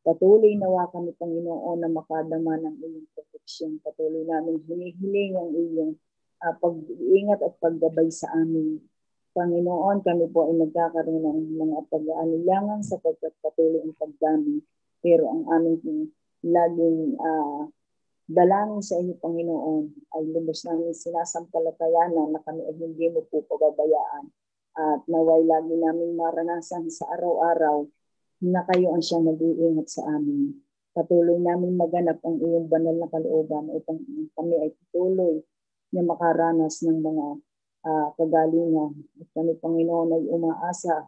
patuloy nawa kami, Panginoon, na makadama ng iyong proteksyon. Patuloy namin hinihiling ang iyong pag-iingat at paggabay sa amin. Panginoon, kami po ay nagkakaroon ng mga pag-aanilangan sapagkat patuloy ang pagdami. Pero ang aming laging dalangin sa iyo, Panginoon, ay lubos namin sinasampalatayanan na kami ay hindi mo po pababayaan. At naway lagi namin maranasan sa araw-araw na kayo ang siyang nag-iingat sa amin. Patuloy namin maganap ang iyong banal na kalooban upang kami ay patuloy na makaranas ng mga kagalingan. At kami, Panginoon, ay umaasa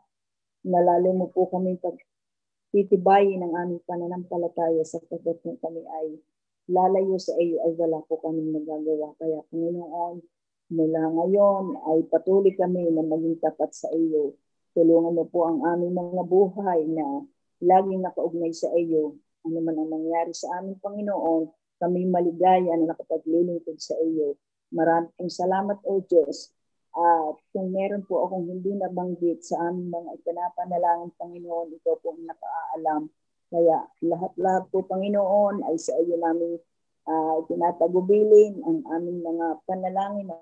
na lalo mo po kami pagtitibayin ng aming pananampalataya sapagkat kami ay lalayo sa iyo ay wala po kami magagawa. Kaya, Panginoon, mula ngayon ay patuloy kami na maging tapat sa iyo. Tulungan mo po ang aming mga buhay na laging nakaugnay sa iyo. Ano man ang nangyari sa aming Panginoon, kami maligaya na nakapaglilingkod sa iyo. Maraming salamat, O Diyos. At kung meron po akong hindi nabanggit sa aming mga ipinapanalangin, Panginoon, ito po ang nakaalam. Kaya lahat-lahat po, Panginoon, ay sa iyo namin tinatagubilin ang aming mga panalangin.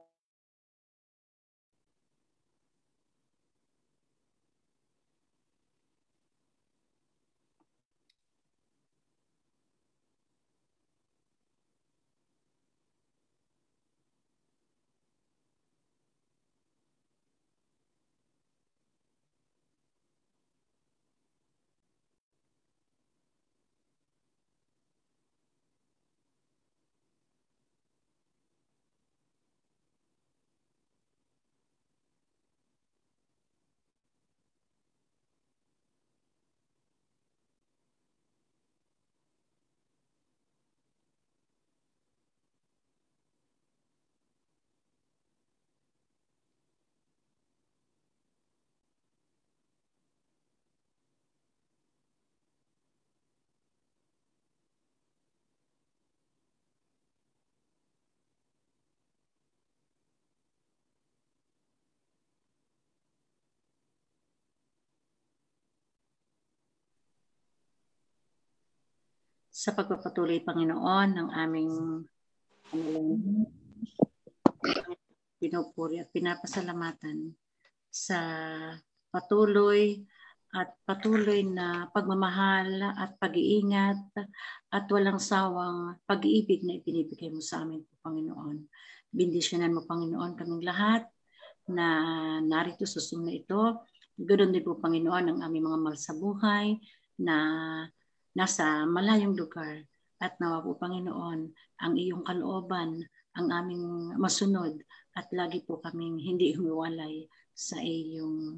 Sa pagpapatuloy, Panginoon, ng aming pinupuri at pinapasalamatan sa patuloy na pagmamahal at pag-iingat at walang sawang pag-ibig na ibinibigay mo sa amin, Panginoon. Bendisyonan mo, Panginoon, kaming lahat na narito sa Zoom na ito. Ganoon din po, Panginoon, ang aming mga mahal sa buhay na nasa malayong lugar. At nawa po, Panginoon, ang iyong kalooban, ang aming masunod at lagi po kaming hindi humiwalay sa iyong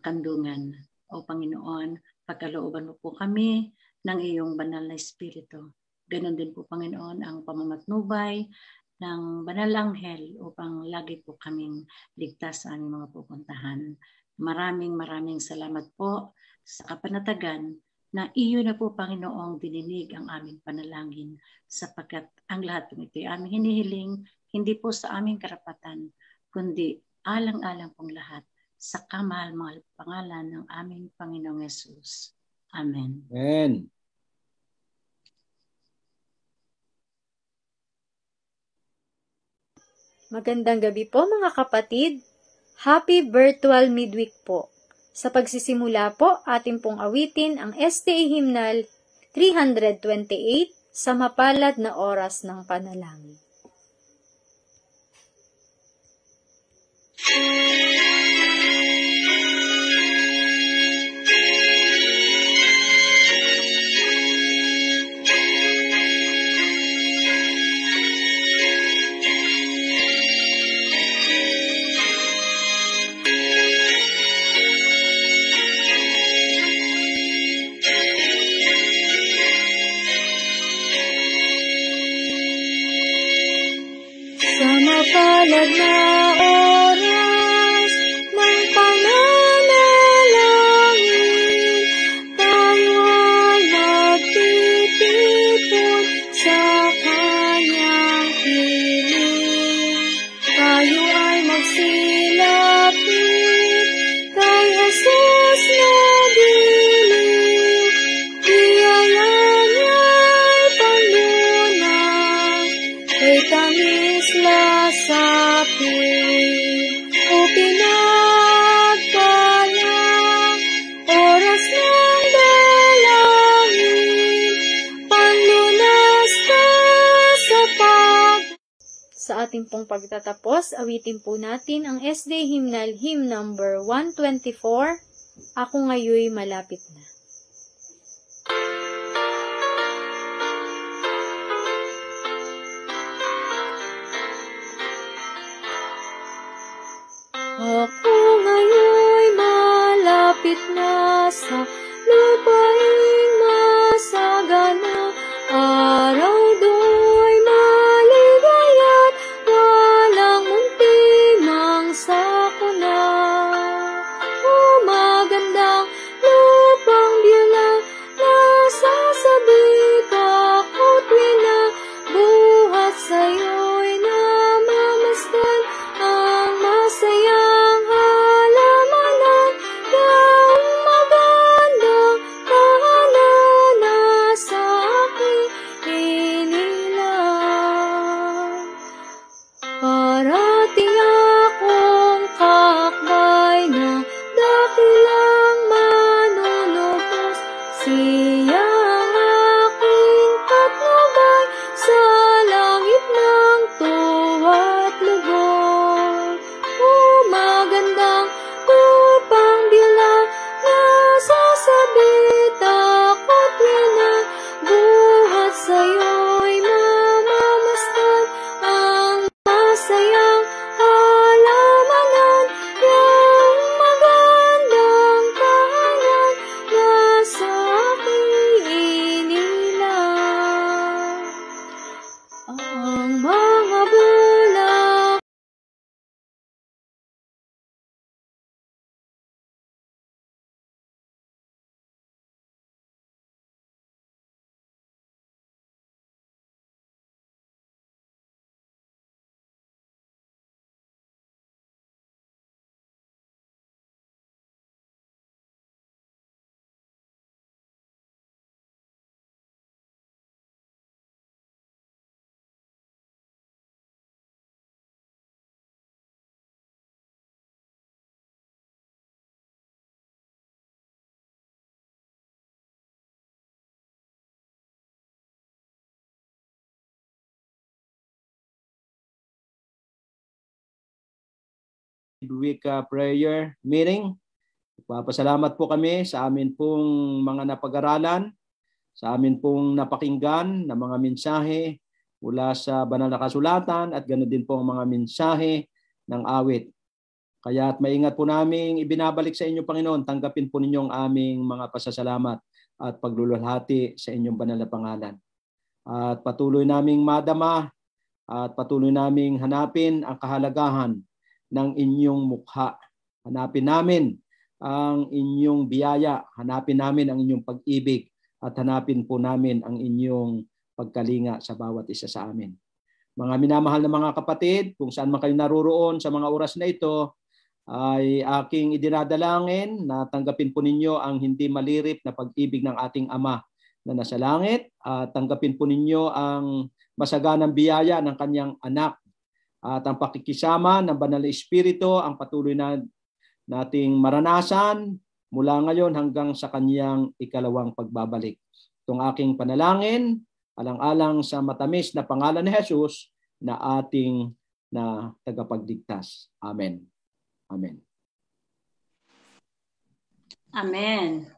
kandungan. O Panginoon, pagkalooban mo po kami ng iyong banal na Espiritu. Ganon din po, Panginoon, ang pamamatnubay ng banal anghel upang lagi po kaming ligtas sa aming mga pupuntahan. Maraming salamat po sa kapanatagan na iyo na po, Panginoong, dininig ang aming panalangin sapagkat ang lahat ng ito ay aming hinihiling, hindi po sa aming karapatan, kundi alang-alang pong lahat sa kamahal-mahal pangalan ng aming Panginoong Yesus. Amen. Amen. Magandang gabi po, mga kapatid. Happy Virtual Midweek po. Sa pagsisimula po, atin pong awitin ang SDA Hymnal 328 sa mapalad na oras ng panalangin. Mapalad na oras ng pananalangin, tayo ay magtitipon sa kanyang piling. Tayo ay magsilapit kay Jesus na dilim. Biyaya niya'y panlunas, kay tamis lasapin. O pinagpalang oras ng dalangin, panlunas ka sa Sa ating pong pagtatapos, awitin po natin ang SDA Hymnal, Hymn number 124, Ako Ngayoy Malapit Na. Ako ngayoy malapit na sa lupaing masagana, araw do'y maligaya't walang muntimang sakuna. O magandang lupang biyula, nasasabik ako't wina, buhat sa'yo'y namamasdan ang masayang halamanan, yung magandang tahanan na sa aking inilang. Parating akong kakbay na dakilang manunubos, siyang aking patnubay sa langit ng tuwa't lugod. O magandang lupang biyula, nasasabit ako't wina, buhat sa'yo'y mamamasdan ang masayang halamanan, yung magandang tahanan na sa aking inilang. Ang mga bulak Midweek prayer meeting. Papasalamat po kami sa amin pong mga napag-aralan, sa amin pong napakinggan na mga mensahe mula sa banal na kasulatan at ganoon din po ang mga mensahe ng awit. Kaya't maingat po namin ibinabalik sa inyo, Panginoon. Tanggapin po ninyong aming mga pasasalamat at pagluluwalhati sa inyong banal na pangalan. At patuloy naming madama at patuloy naming hanapin ang kahalagahan ng inyong mukha. Hanapin namin ang inyong biyaya, hanapin namin ang inyong pag-ibig, at hanapin po namin ang inyong pagkalinga sa bawat isa sa amin. Mga minamahal na mga kapatid, kung saan man kayo naroroon sa mga oras na ito, ay aking idinadalangin na tanggapin po ninyo ang hindi malirip na pag-ibig ng ating Ama na nasa langit, at tanggapin po ninyo ang masaganang biyaya ng kanyang anak at ang pakikisama ng Banal na Espiritu ang patuloy na nating maranasan mula ngayon hanggang sa kanyang ikalawang pagbabalik. Itong aking panalangin, alang-alang sa matamis na pangalan ni Jesus na ating na tagapagligtas. Amen. Amen. Amen.